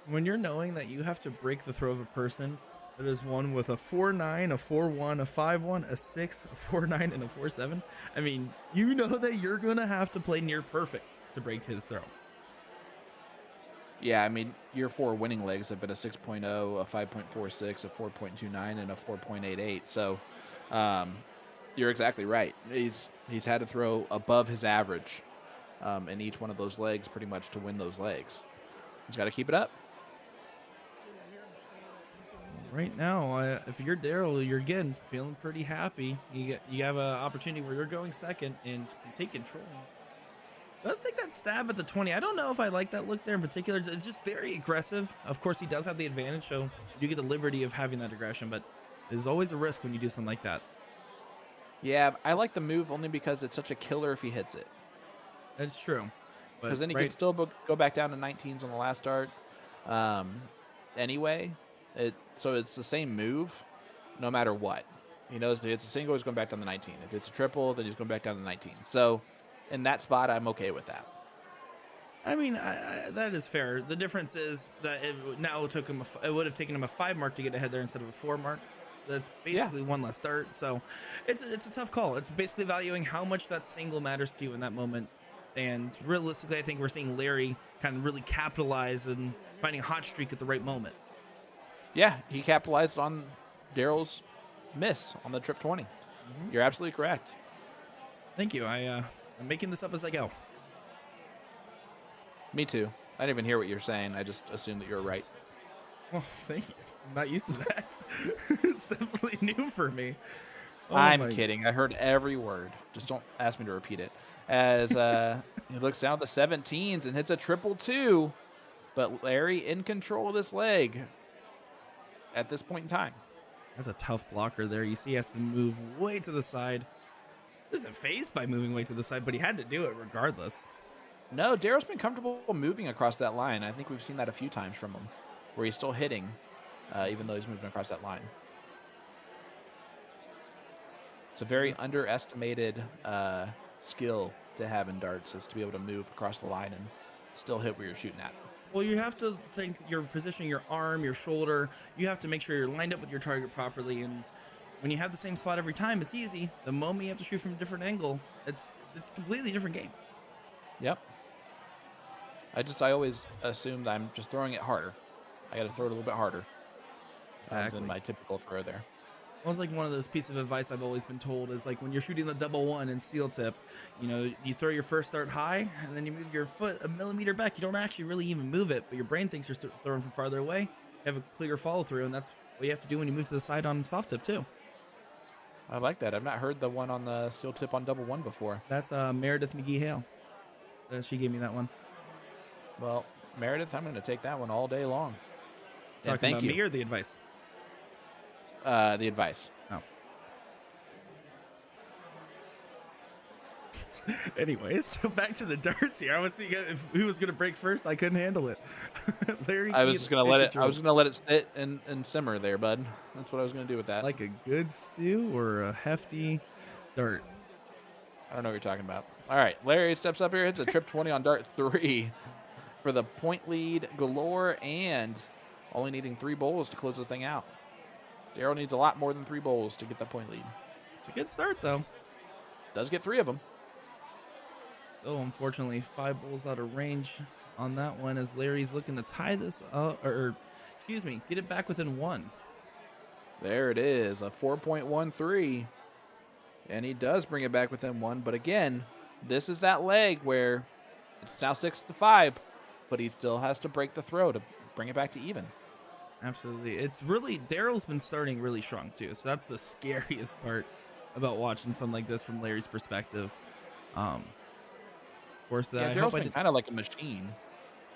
When you're knowing that you have to break the throw of a person that is one with a 4.9, a 4.1, a 5.1, a 6, a 4.9, and a 4.7, I mean, you know that you're going to have to play near perfect to break his throw. Yeah, I mean, your 4 winning legs have been a 6.0, a 5.46, a 4.29, and a 4.88. So you're exactly right. He's had to throw above his average in each one of those legs pretty much to win those legs. He's got to keep it up. right now, if you're Daryl, you're again feeling pretty happy. You have an opportunity where you're going second and can take control. Let's take that stab at the 20. I don't know if I like that look there in particular. It's just very aggressive. Of course, he does have the advantage, so you do get the liberty of having that aggression, but there's always a risk when you do something like that. Yeah, I like the move only because it's such a killer if he hits it. That's true. Because then he right, can still go back down to 19s on the last dart. Anyway, so it's the same move no matter what. He knows if it's a single, he's going back down to 19. If it's a triple, then he's going back down to 19. So in that spot, I'm okay with that. I mean, that is fair. The difference is that it would have taken him a 5 mark to get ahead there instead of a 4 mark. That's basically one less start. So it's a tough call. It's basically valuing how much that single matters to you in that moment. And realistically, I think we're seeing Larry kind of really capitalize and finding a hot streak at the right moment. Yeah, he capitalized on Daryl's miss on the trip 20. Mm-hmm. You're absolutely correct. Thank you. I'm making this up as I go. Me too. I didn't even hear what you're saying. I just assumed that you were right. Oh, thank you. I'm not used to that. It's definitely new for me. Oh, I'm kidding. I heard every word. Just don't ask me to repeat it. As he looks down at the 17s and hits a triple 2, but Larry in control of this leg at this point in time. That's a tough blocker there. You see he has to move way to the side. Isn't phased by moving way to the side, but he had to do it regardless. No, Daryl's been comfortable moving across that line. I think we've seen that a few times from him, where he's still hitting, even though he's moving across that line. It's a very underestimated skill to have in darts, is to be able to move across the line and still hit where you're shooting at. Well, you have to think you're positioning your arm, your shoulder. You have to make sure you're lined up with your target properly. And when you have the same spot every time, it's easy. The moment you have to shoot from a different angle, it's a completely different game. Yep. I always assumed I'm just throwing it harder. I got to throw it a little bit harder than my typical throw there. Well, it's like one of those pieces of advice I've always been told is like when you're shooting the double one in steel tip, you throw your first start high and then you move your foot a millimeter back. You don't actually really even move it, but your brain thinks you're throwing from farther away. You have a clear follow through, and that's what you have to do when you move to the side on soft tip too. I like that. I've not heard the one on the steel tip on double one before. That's Meredith McGee Hale. She gave me that one. Well, Meredith, I'm going to take that one all day long. Talking about me or the advice? The advice. Oh. Anyways, so back to the darts here. I was seeing who was going to break first. I couldn't handle it. Larry, I was just going to let it sit and simmer there, bud. That's what I was going to do with that. Like a good stew or a hefty dart? I don't know what you're talking about. All right, Larry steps up here, hits a trip 20 on dart 3 for the point lead galore, and only needing 3 bowls to close this thing out. Daryl needs a lot more than 3 bowls to get that point lead. It's a good start, though. Does get 3 of them. Still, unfortunately, 5 bowls out of range on that one as Larry's looking to tie this up, get it back within 1. There it is, a 4.13. And he does bring it back within 1. But again, this is that leg where it's now 6-5, but he still has to break the throw to bring it back to even. Absolutely. It's really, Daryl's been starting really strong too. So that's the scariest part about watching something like this from Larry's perspective. Of course, Daryl's been kind of like a machine.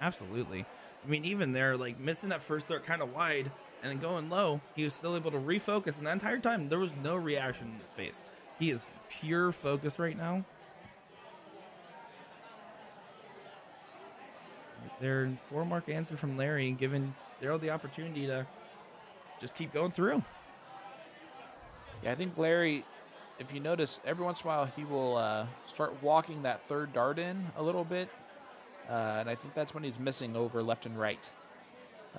Absolutely. I mean, even there, like missing that first start kind of wide and then going low, he was still able to refocus. And the entire time, there was no reaction in his face. He is pure focus right now. Their 4-mark answer from Larry, giving Daryl the opportunity to just keep going through. Yeah, I think Larry, if you notice, every once in a while he will start walking that third dart in a little bit. And I think that's when he's missing over left and right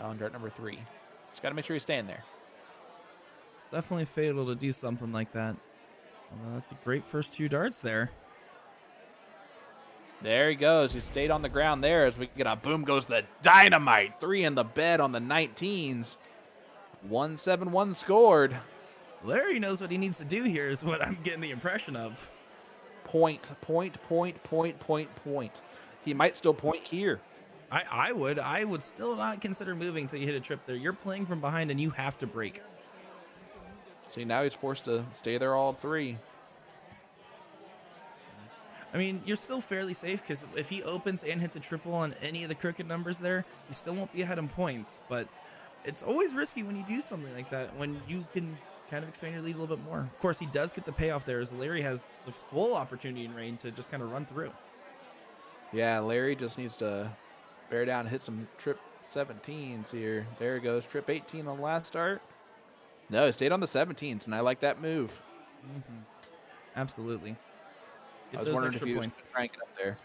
on dart number 3. Just got to make sure he's staying there. It's definitely fatal to do something like that. Well, that's a great first 2 darts there. There he goes. He stayed on the ground there as we get a boom goes the dynamite. 3 in the bed on the 19s. 171 scored. Larry knows what he needs to do here is what I'm getting the impression of. Point. He might still point here. I would still not consider moving until you hit a trip there. You're playing from behind and you have to break. See, now he's forced to stay there all 3. I mean, you're still fairly safe because if he opens and hits a triple on any of the crooked numbers there, you still won't be ahead in points. But it's always risky when you do something like that, when you can kind of expand your lead a little bit more. Of course, he does get the payoff there as Larry has the full opportunity in rain to just kind of run through. Yeah, Larry just needs to bear down and hit some trip 17s here. There goes trip 18 on the last start. No, it stayed on the 17s, and I like that move. Absolutely. Get I was those wondering if extra he was points. cranking up there.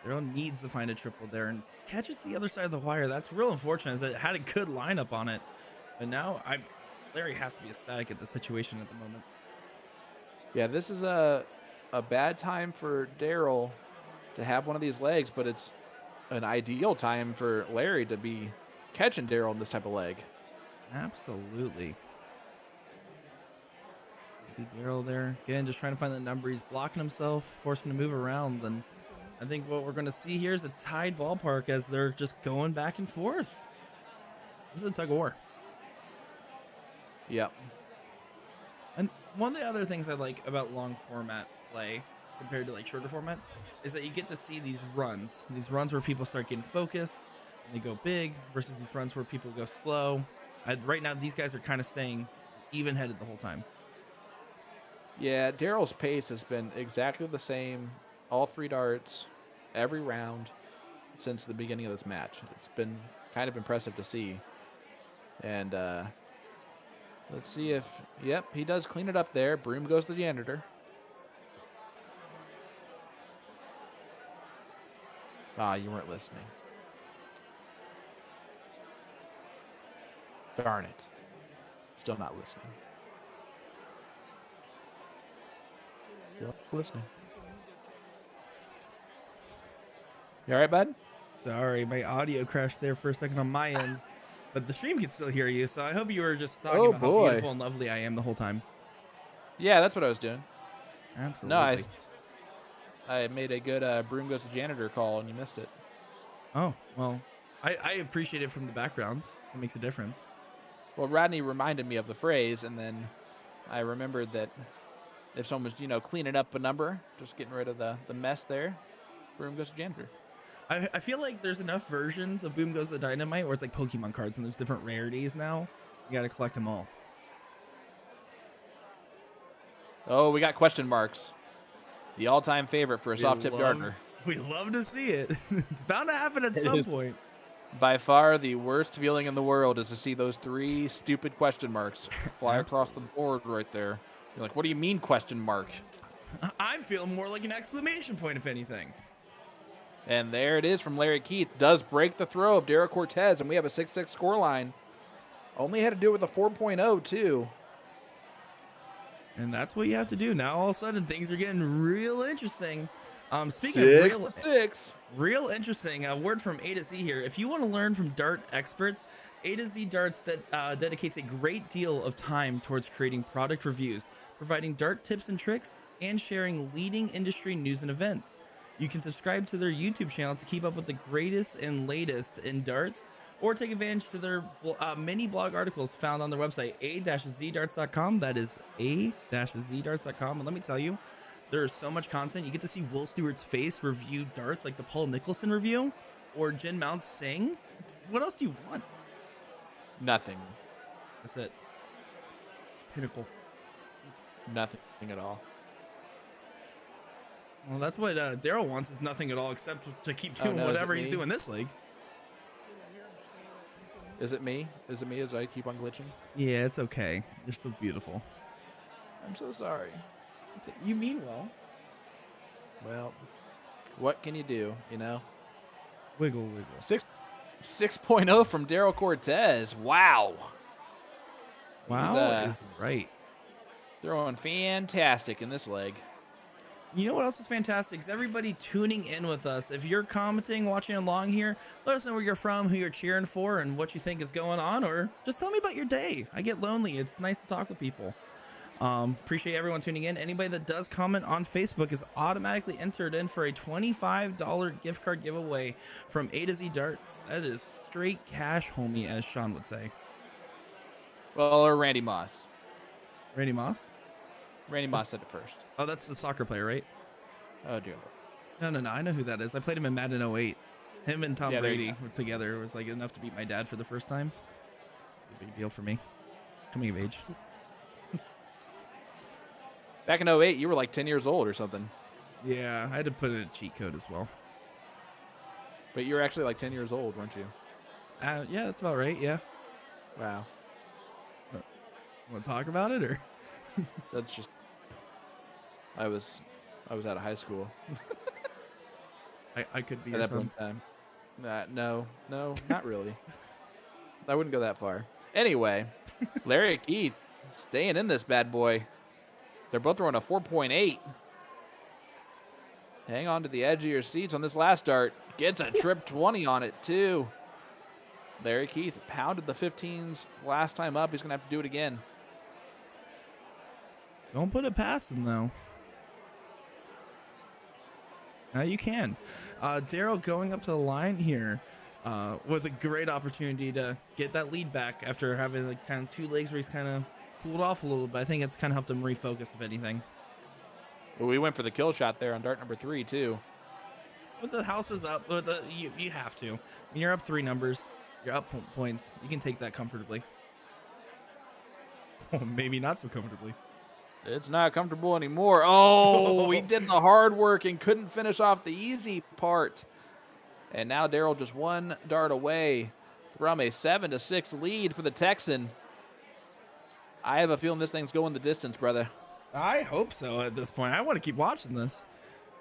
Daryl needs to find a triple there and catches the other side of the wire. That's real unfortunate, as it had a good lineup on it. But now Larry has to be ecstatic at the situation at the moment. Yeah, this is a bad time for Daryl to have one of these legs, but it's an ideal time for Larry to be catching Daryl in this type of leg. Absolutely. See Daryl there again, just trying to find the number. He's blocking himself, forcing to move around. And I think what we're going to see here is a tied ballpark as they're just going back and forth. This is a tug of war. Yep. And one of the other things I like about long format play compared to like shorter format is that you get to see these runs where people start getting focused and they go big versus these runs where people go slow. Right now, these guys are kind of staying even headed the whole time. Yeah, Daryl's pace has been exactly the same all 3 darts, every round since the beginning of this match. It's been kind of impressive to see. And let's see if, yep, he does clean it up there. Broom goes to the janitor. Ah, you weren't listening. Darn it. Still not listening. Still listening. You all right, bud? Sorry, my audio crashed there for a second on my ends, but the stream can still hear you. So I hope you were just talking Oh, about how boy. beautiful and lovely I am the whole time. Yeah, that's what I was doing. Absolutely. No, I made a good broom goes to janitor call and you missed it. Oh, well, I appreciate it from the background. It makes a difference. Well, Rodney reminded me of the phrase, and then I remembered that if someone was, cleaning up a number, just getting rid of the mess there, broom goes to janitor. I feel like there's enough versions of Boom Goes the Dynamite where it's like Pokemon cards and there's different rarities now. You got to collect them all. Oh, we got question marks. The all-time favorite for a soft tip darter. We love to see it. It's bound to happen at It some is. point. By far, the worst feeling in the world is to see those 3 stupid question marks fly across the board right there. You're like, what do you mean question mark? I'm feeling more like an exclamation point, if anything. And there it is from Larry Keith. Does break the throw of Daryl Cortez, and we have a 6-6 scoreline. Only had to do it with a 4.0, too. And that's what you have to do. Now, all of a sudden, things are getting real interesting. Speaking of 6-6. real interesting, a word from A to Z here. If you want to learn from dart experts, A to Z Darts that dedicates a great deal of time towards creating product reviews, providing dart tips and tricks, and sharing leading industry news and events. You can subscribe to their YouTube channel to keep up with the greatest and latest in darts, or take advantage to their many blog articles found on their website, a-zdarts.com. That is a-zdarts.com. And let me tell you, there is so much content. You get to see Will Stewart's face review darts, like the Paul Nicholson review, or Jen Mount sing. What else do you want? Nothing. That's it. It's pinnacle. Nothing at all. Well, that's what Daryl wants, is nothing at all except to keep doing no, whatever he's doing this league. Is it me? Is it me as I keep on glitching? Yeah, it's okay. You're still beautiful. I'm so sorry. You mean well. Well, what can you do, Wiggle, wiggle. 6.0 from Daryl Cortez. Wow. Wow He's, is right. Throwing fantastic in this leg. You know what else is fantastic? Is everybody tuning in with us. If you're commenting, watching along here, let us know where you're from, who you're cheering for, and what you think is going on, or just tell me about your day. I get lonely. It's nice to talk with people. Appreciate everyone tuning in. Anybody that does comment on Facebook is automatically entered in for a $25 gift card giveaway from A to Z Darts. That is straight cash, homie, as Sean would say. Well, or Randy Moss. Randy Moss? Randy Moss said it first. Oh, that's the soccer player, right? Oh, dear Lord. No. I know who that is. I played him in Madden 08. Him and Tom Yeah, there you Brady were together. It was like enough to beat my dad for the first time. It's a big deal for me. Coming of age. Back in 08, you were like 10 years old or something. Yeah, I had to put in a cheat code as well. But you were actually like 10 years old, weren't you? Yeah, that's about right. Yeah. Wow. Want to talk about it or? That's just... I was out of high school I could be at your that point son. in time. No, not really. I wouldn't go that far. Anyway, Larry Keith staying in this bad boy. They're both throwing a 4.8. Hang on to the edge of your seats on this last dart. Gets a trip 20 on it, too. Larry Keith pounded the 15s last time up. He's going to have to do it again. Don't put it past him, though. Now you can. Daryl going up to the line here with a great opportunity to get that lead back after having like kind of 2 legs where he's kind of cooled off a little bit. I think it's kind of helped him refocus, if anything. Well, we went for the kill shot there on dart number 3, too. But the house is up. But you have to. When you're up 3 numbers, you're up points. You can take that comfortably. Oh, maybe not so comfortably. It's not comfortable anymore. Oh, he did the hard work and couldn't finish off the easy part. And now Daryl just 1 dart away from a 7-6 lead for the Texan. I have a feeling this thing's going the distance, brother. I hope so at this point. I want to keep watching this.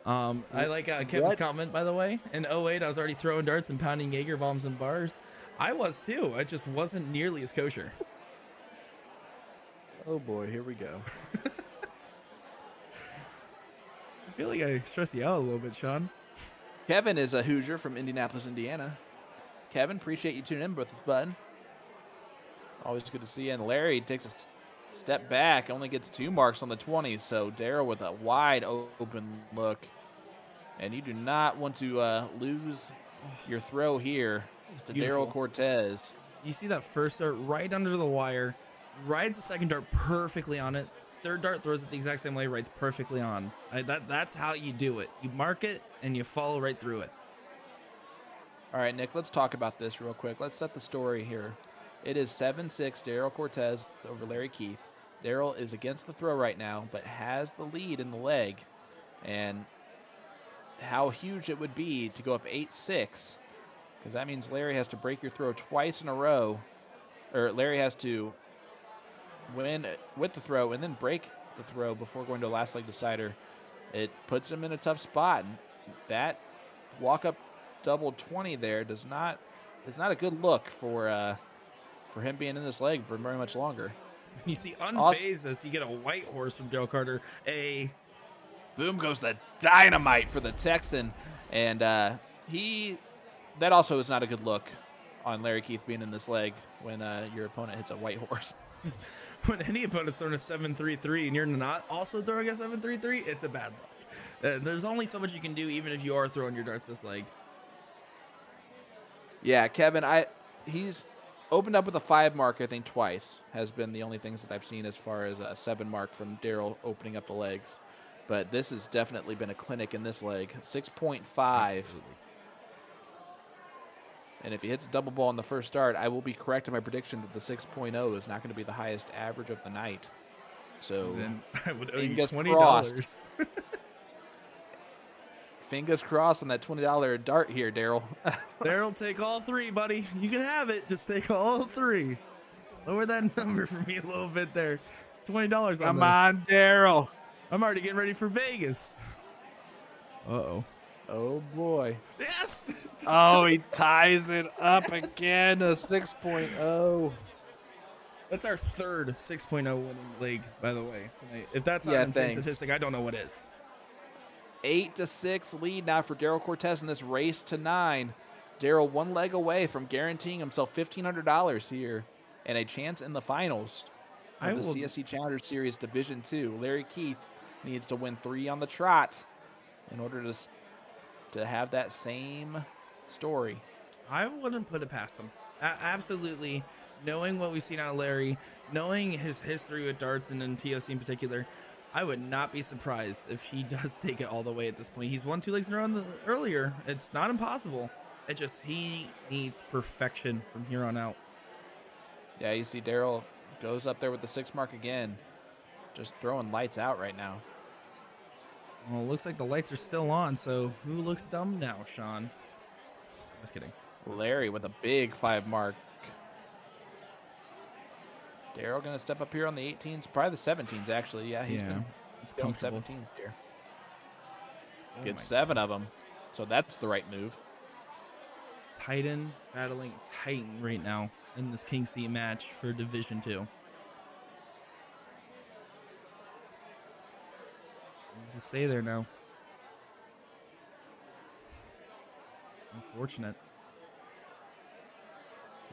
I like Kevin's comment, by the way. In 08, I was already throwing darts and pounding Jaeger bombs and bars. I was too. I just wasn't nearly as kosher. Oh boy, here we go. I feel like I stress you out a little bit, Sean. Kevin is a Hoosier from Indianapolis, Indiana. Kevin, appreciate you tuning in with us, bud. Always good to see you. And Larry takes a step back, only gets 2 marks on the 20s. So Daryl with a wide open look. And you do not want to lose your throw here to Daryl Cortez. You see that first dart right under the wire, rides the second dart perfectly on it. Third dart throws it the exact same way, rides perfectly on. That's how you do it. You mark it and you follow right through it. All right, Nick, let's talk about this real quick. Let's set the story here. It is 7-6 Daryl Cortez over Larry Keith. Daryl is against the throw right now, but has the lead in the leg. And how huge it would be to go up 8-6, because that means Larry has to break your throw twice in a row, or Larry has to win with the throw and then break the throw before going to a last leg decider. It puts him in a tough spot. And that walk-up double 20 there is not a good look for him being in this leg for very much longer. You see unfazed as you get a white horse from Daryl Carter. Boom goes the dynamite for the Texan. And that also is not a good look on Larry Keith being in this leg when your opponent hits a white horse. When any opponent's throwing a 7-3-3 and you're not also throwing a 7-3-3, it's a bad luck. There's only so much you can do even if you are throwing your darts this leg. Yeah, Kevin, he's opened up with a 5 mark, I think, twice. Has been the only things that I've seen as far as a 7 mark from Daryl opening up the legs. But this has definitely been a clinic in this leg. 6.5. Absolutely. And if he hits a double ball in the first start, I will be correct in my prediction that the 6.0 is not going to be the highest average of the night. So then I would owe you fingers $20. crossed. Fingers crossed on that $20 dart here, Daryl. Daryl, take all 3, buddy. You can have it. Just take all 3. Lower that number for me a little bit there. $20 on this. Come on, Daryl. I'm already getting ready for Vegas. Uh-oh. Oh, boy. Yes! Oh, he ties it up again, a 6.0. That's our third 6.0 winning leg, by the way, tonight. If that's not an insane statistic, I don't know what is. 8-6 lead now for Daryl Cortez in this race to 9. Daryl 1 leg away from guaranteeing himself $1,500 here and a chance in the finals. for the CSC Challenger Series Division II. Larry Keith needs to win 3 on the trot in order to have that same story. I wouldn't put it past him. Absolutely. Knowing what we've seen out of Larry, knowing his history with darts and in TOC in particular, I would not be surprised if he does take it all the way at this point. He's won 2 legs in a row earlier. It's not impossible. It just, he needs perfection from here on out. Yeah, you see Daryl goes up there with the 6 mark again. Just throwing lights out right now. Well, it looks like the lights are still on, so who looks dumb now, Sean? Just kidding. Larry with a big 5 mark. Daryl going to step up here on the 18s, probably the 17s actually. Yeah, he's been it's going comfortable. 17s here. Oh Gets my 7 of them, so that's the right move. Titan battling Titan right now in this King C match for Division 2. Needs to stay there now. Unfortunate.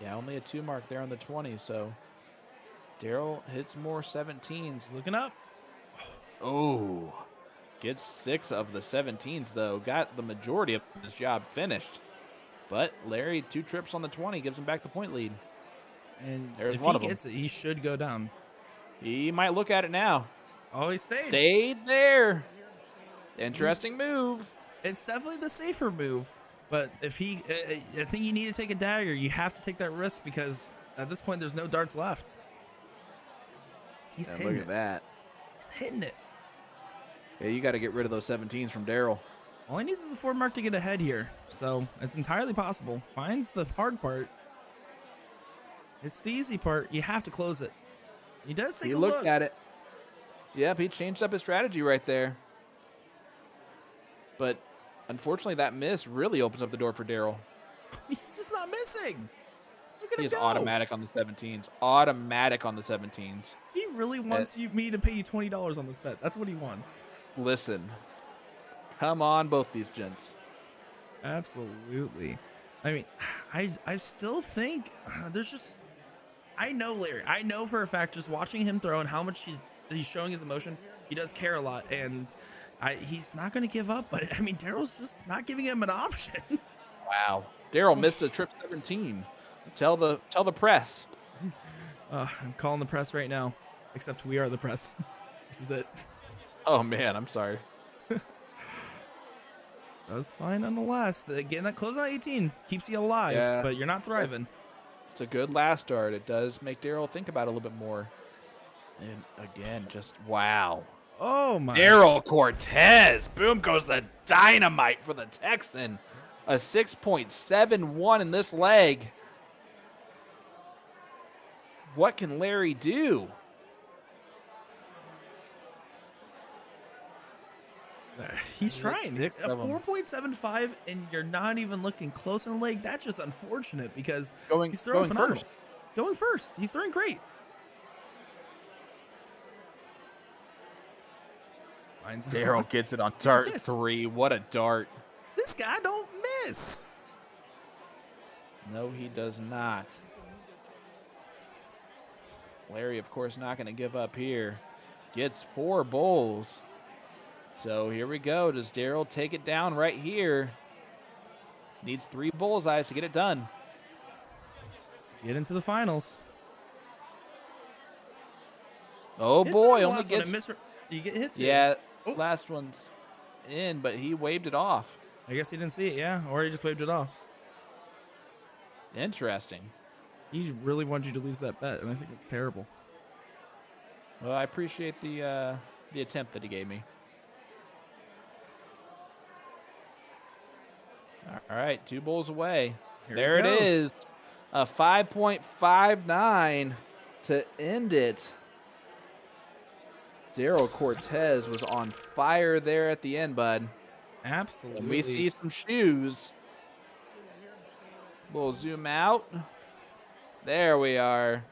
Yeah, only a 2 mark there on the 20, so Daryl hits more 17s. He's looking up. Oh, gets 6 of the 17s though. Got the majority of his job finished. But Larry, 2 trips on the 20, gives him back the point lead. And There's if one he of them. gets it, he should go down. He might look at it now. Oh, he stayed. Stayed there. Interesting move. It's definitely the safer move. But if he, I think you need to take a dagger. You have to take that risk because at this point, there's no darts left. He's hitting Look at that. He's hitting it. Yeah, you got to get rid of those 17s from Daryl. All he needs is a 4 mark to get ahead here. So it's entirely possible. Finds the hard part. It's the easy part. You have to close it. He does take a look. He looked at it. Yep, he changed up his strategy right there. But unfortunately, that miss really opens up the door for Daryl. He's just not missing. Look at him He's go. automatic on the 17s. Automatic on the 17s. He really wants me to pay you $20 on this bet. That's what he wants. Listen. Come on, both these gents. Absolutely. I mean, I still think there's just, I know Larry. I know for a fact just watching him throw and how much he's showing his emotion, he does care a lot, and he's not going to give up. But I mean, Daryl's just not giving him an option. Wow. Daryl missed a trip 17. Tell the press. I'm calling the press right now. Except we are the press. This is it. Oh man, I'm sorry. That was fine nonetheless. Getting that close on 18 keeps you alive, Yeah. but you're not thriving. It's a good last start. It does make Daryl think about it a little bit more. And again, just wow. Oh my. Daryl Cortez. Boom goes the dynamite for the Texan. A 6.71 in this leg. What can Larry do? He's trying. A 6 of 'em. 4.75 and you're not even looking close in the leg. That's just unfortunate because Going, he's throwing going phenomenal. first. Going first. He's throwing great. Finds it Daryl across. gets it on dart Miss. 3. What a dart. This guy don't miss. No, he does not. Larry, of course, not going to give up here. Gets 4 bowls. So here we go. Does Daryl take it down right here? Needs 3 bullseyes to get it done. Get into the finals. Oh Hits boy, it on the only last one. gets. You get hit too. Yeah, Oh. last one's in, but he waved it off. I guess he didn't see it, yeah, or he just waved it off. Interesting. He really wanted you to lose that bet, and I think it's terrible. Well, I appreciate the attempt that he gave me. All right, 2 bowls away. Here There it goes. is. A 5.59 to end it. Daryl Cortez was on fire there at the end, bud. Absolutely. And we see some shoes. We'll zoom out. There we are.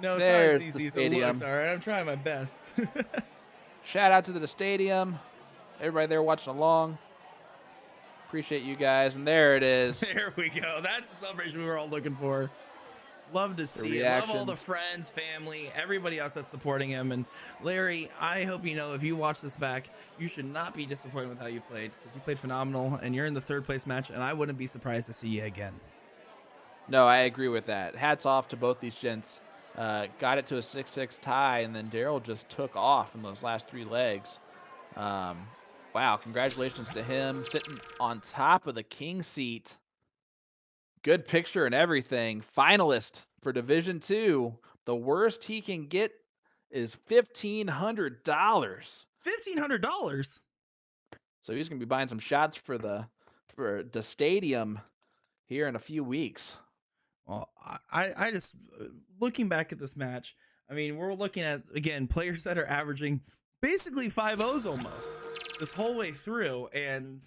No, it's There's not as the easy as it stadium. looks. All right, I'm trying my best. Shout out to the stadium. Everybody there watching along. Appreciate you guys. And there it is. There we go. That's the celebration we were all looking for. Love to The see it. Love all the reactions. friends, family, everybody else that's supporting him. And Larry, I hope you know if you watch this back, you should not be disappointed with how you played, because you played phenomenal and you're in the third place match. And I wouldn't be surprised to see you again. No, I agree with that. Hats off to both these gents. Got it to a 6-6 tie, and then Daryl just took off in those last 3 legs. Wow, congratulations to him sitting on top of the king seat. Good picture and everything. Finalist for Division 2. The worst he can get is $1,500. $1,500. So he's gonna be buying some shots for the stadium here in a few weeks. Well, I just looking back at this match, I mean, we're looking at, again, players that are averaging basically 5-0s almost this whole way through, and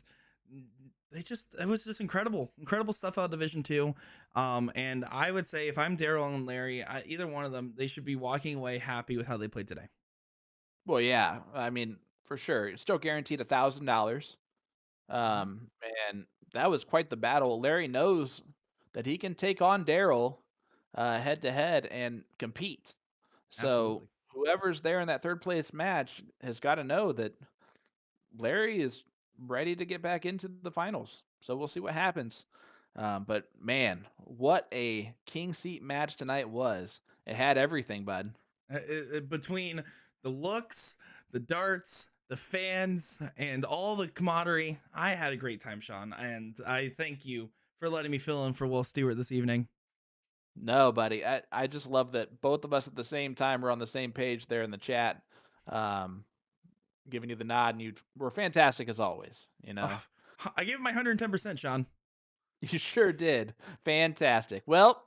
it was just incredible stuff out of Division 2. And I would say if I'm Daryl and Larry, either one of them, they should be walking away happy with how they played today. Well, yeah, I mean, for sure. You're still guaranteed $1,000. And that was quite the battle. Larry knows that he can take on Daryl head to head and compete. So Absolutely. whoever's there in that third place match has got to know that Larry is ready to get back into the finals. So we'll see what happens. But man, what a king seat match tonight was. It had everything, bud. Between the looks, the darts, the fans, and all the camaraderie, I had a great time, Sean, and I thank you for letting me fill in for Will Stewart this evening. No, buddy. I just love that both of us at the same time were on the same page there in the chat, giving you the nod, and you were fantastic as always. You know, I gave it my 110%, Sean. you sure did. Fantastic. Well,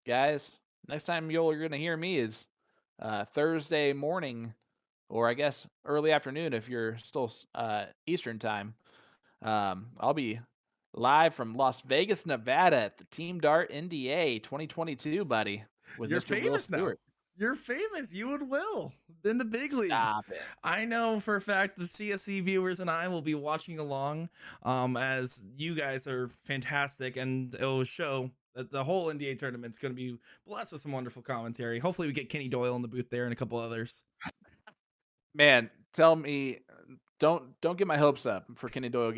guys, next time you're going to hear me is Thursday morning, or I guess early afternoon if you're still Eastern time. I'll be live from Las Vegas, Nevada at the Team Dart NDA 2022, buddy, with You're Mr. Will famous now. Stewart. You're famous. You and Will in the big leagues. Stop it. I know for a fact the CSC viewers and I will be watching along, as you guys are fantastic, and it will show that the whole NDA tournament's going to be blessed with some wonderful commentary. Hopefully we get Kenny Doyle in the booth there and a couple others. Man, tell me, don't get my hopes up for Kenny Doyle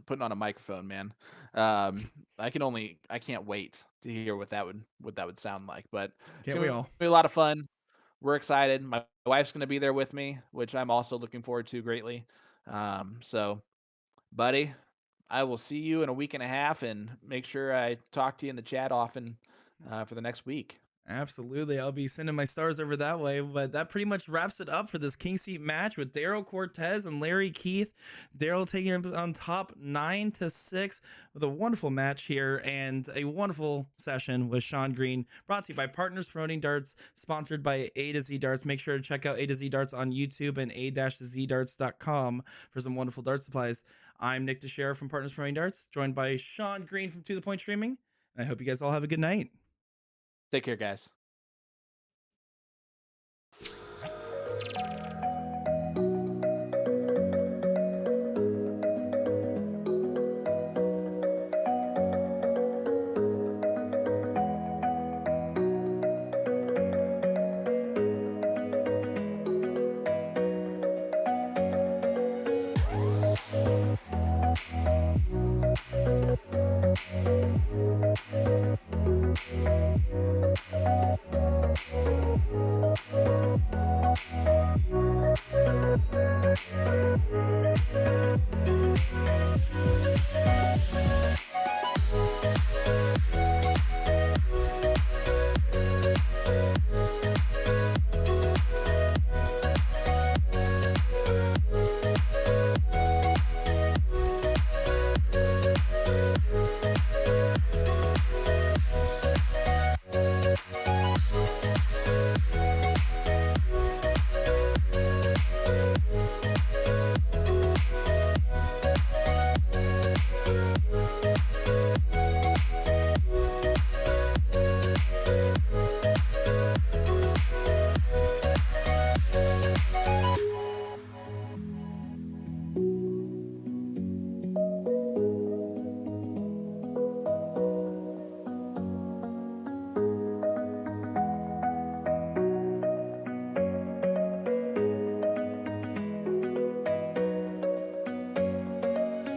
putting on a microphone, man. I can't wait to hear what that would sound like. But it's Can't we gonna all? be a lot of fun. We're excited. My wife's gonna be there with me, which I'm also looking forward to greatly. So, buddy, I will see you in a week and a half, and make sure I talk to you in the chat often for the next week. Absolutely. I'll be sending my stars over that way. But that pretty much wraps it up for this King Seat match with Daryl Cortez and Larry Keith. Daryl taking him on top 9-6 with a wonderful match here and a wonderful session with Sean Green. Brought to you by Partners Promoting Darts, sponsored by A to Z Darts. Make sure to check out A to Z Darts on YouTube and a-zdarts.com for some wonderful dart supplies. I'm Nick Teixeira from Partners Promoting Darts, joined by Sean Green from To The Point Streaming. And I hope you guys all have a good night. Take care, guys.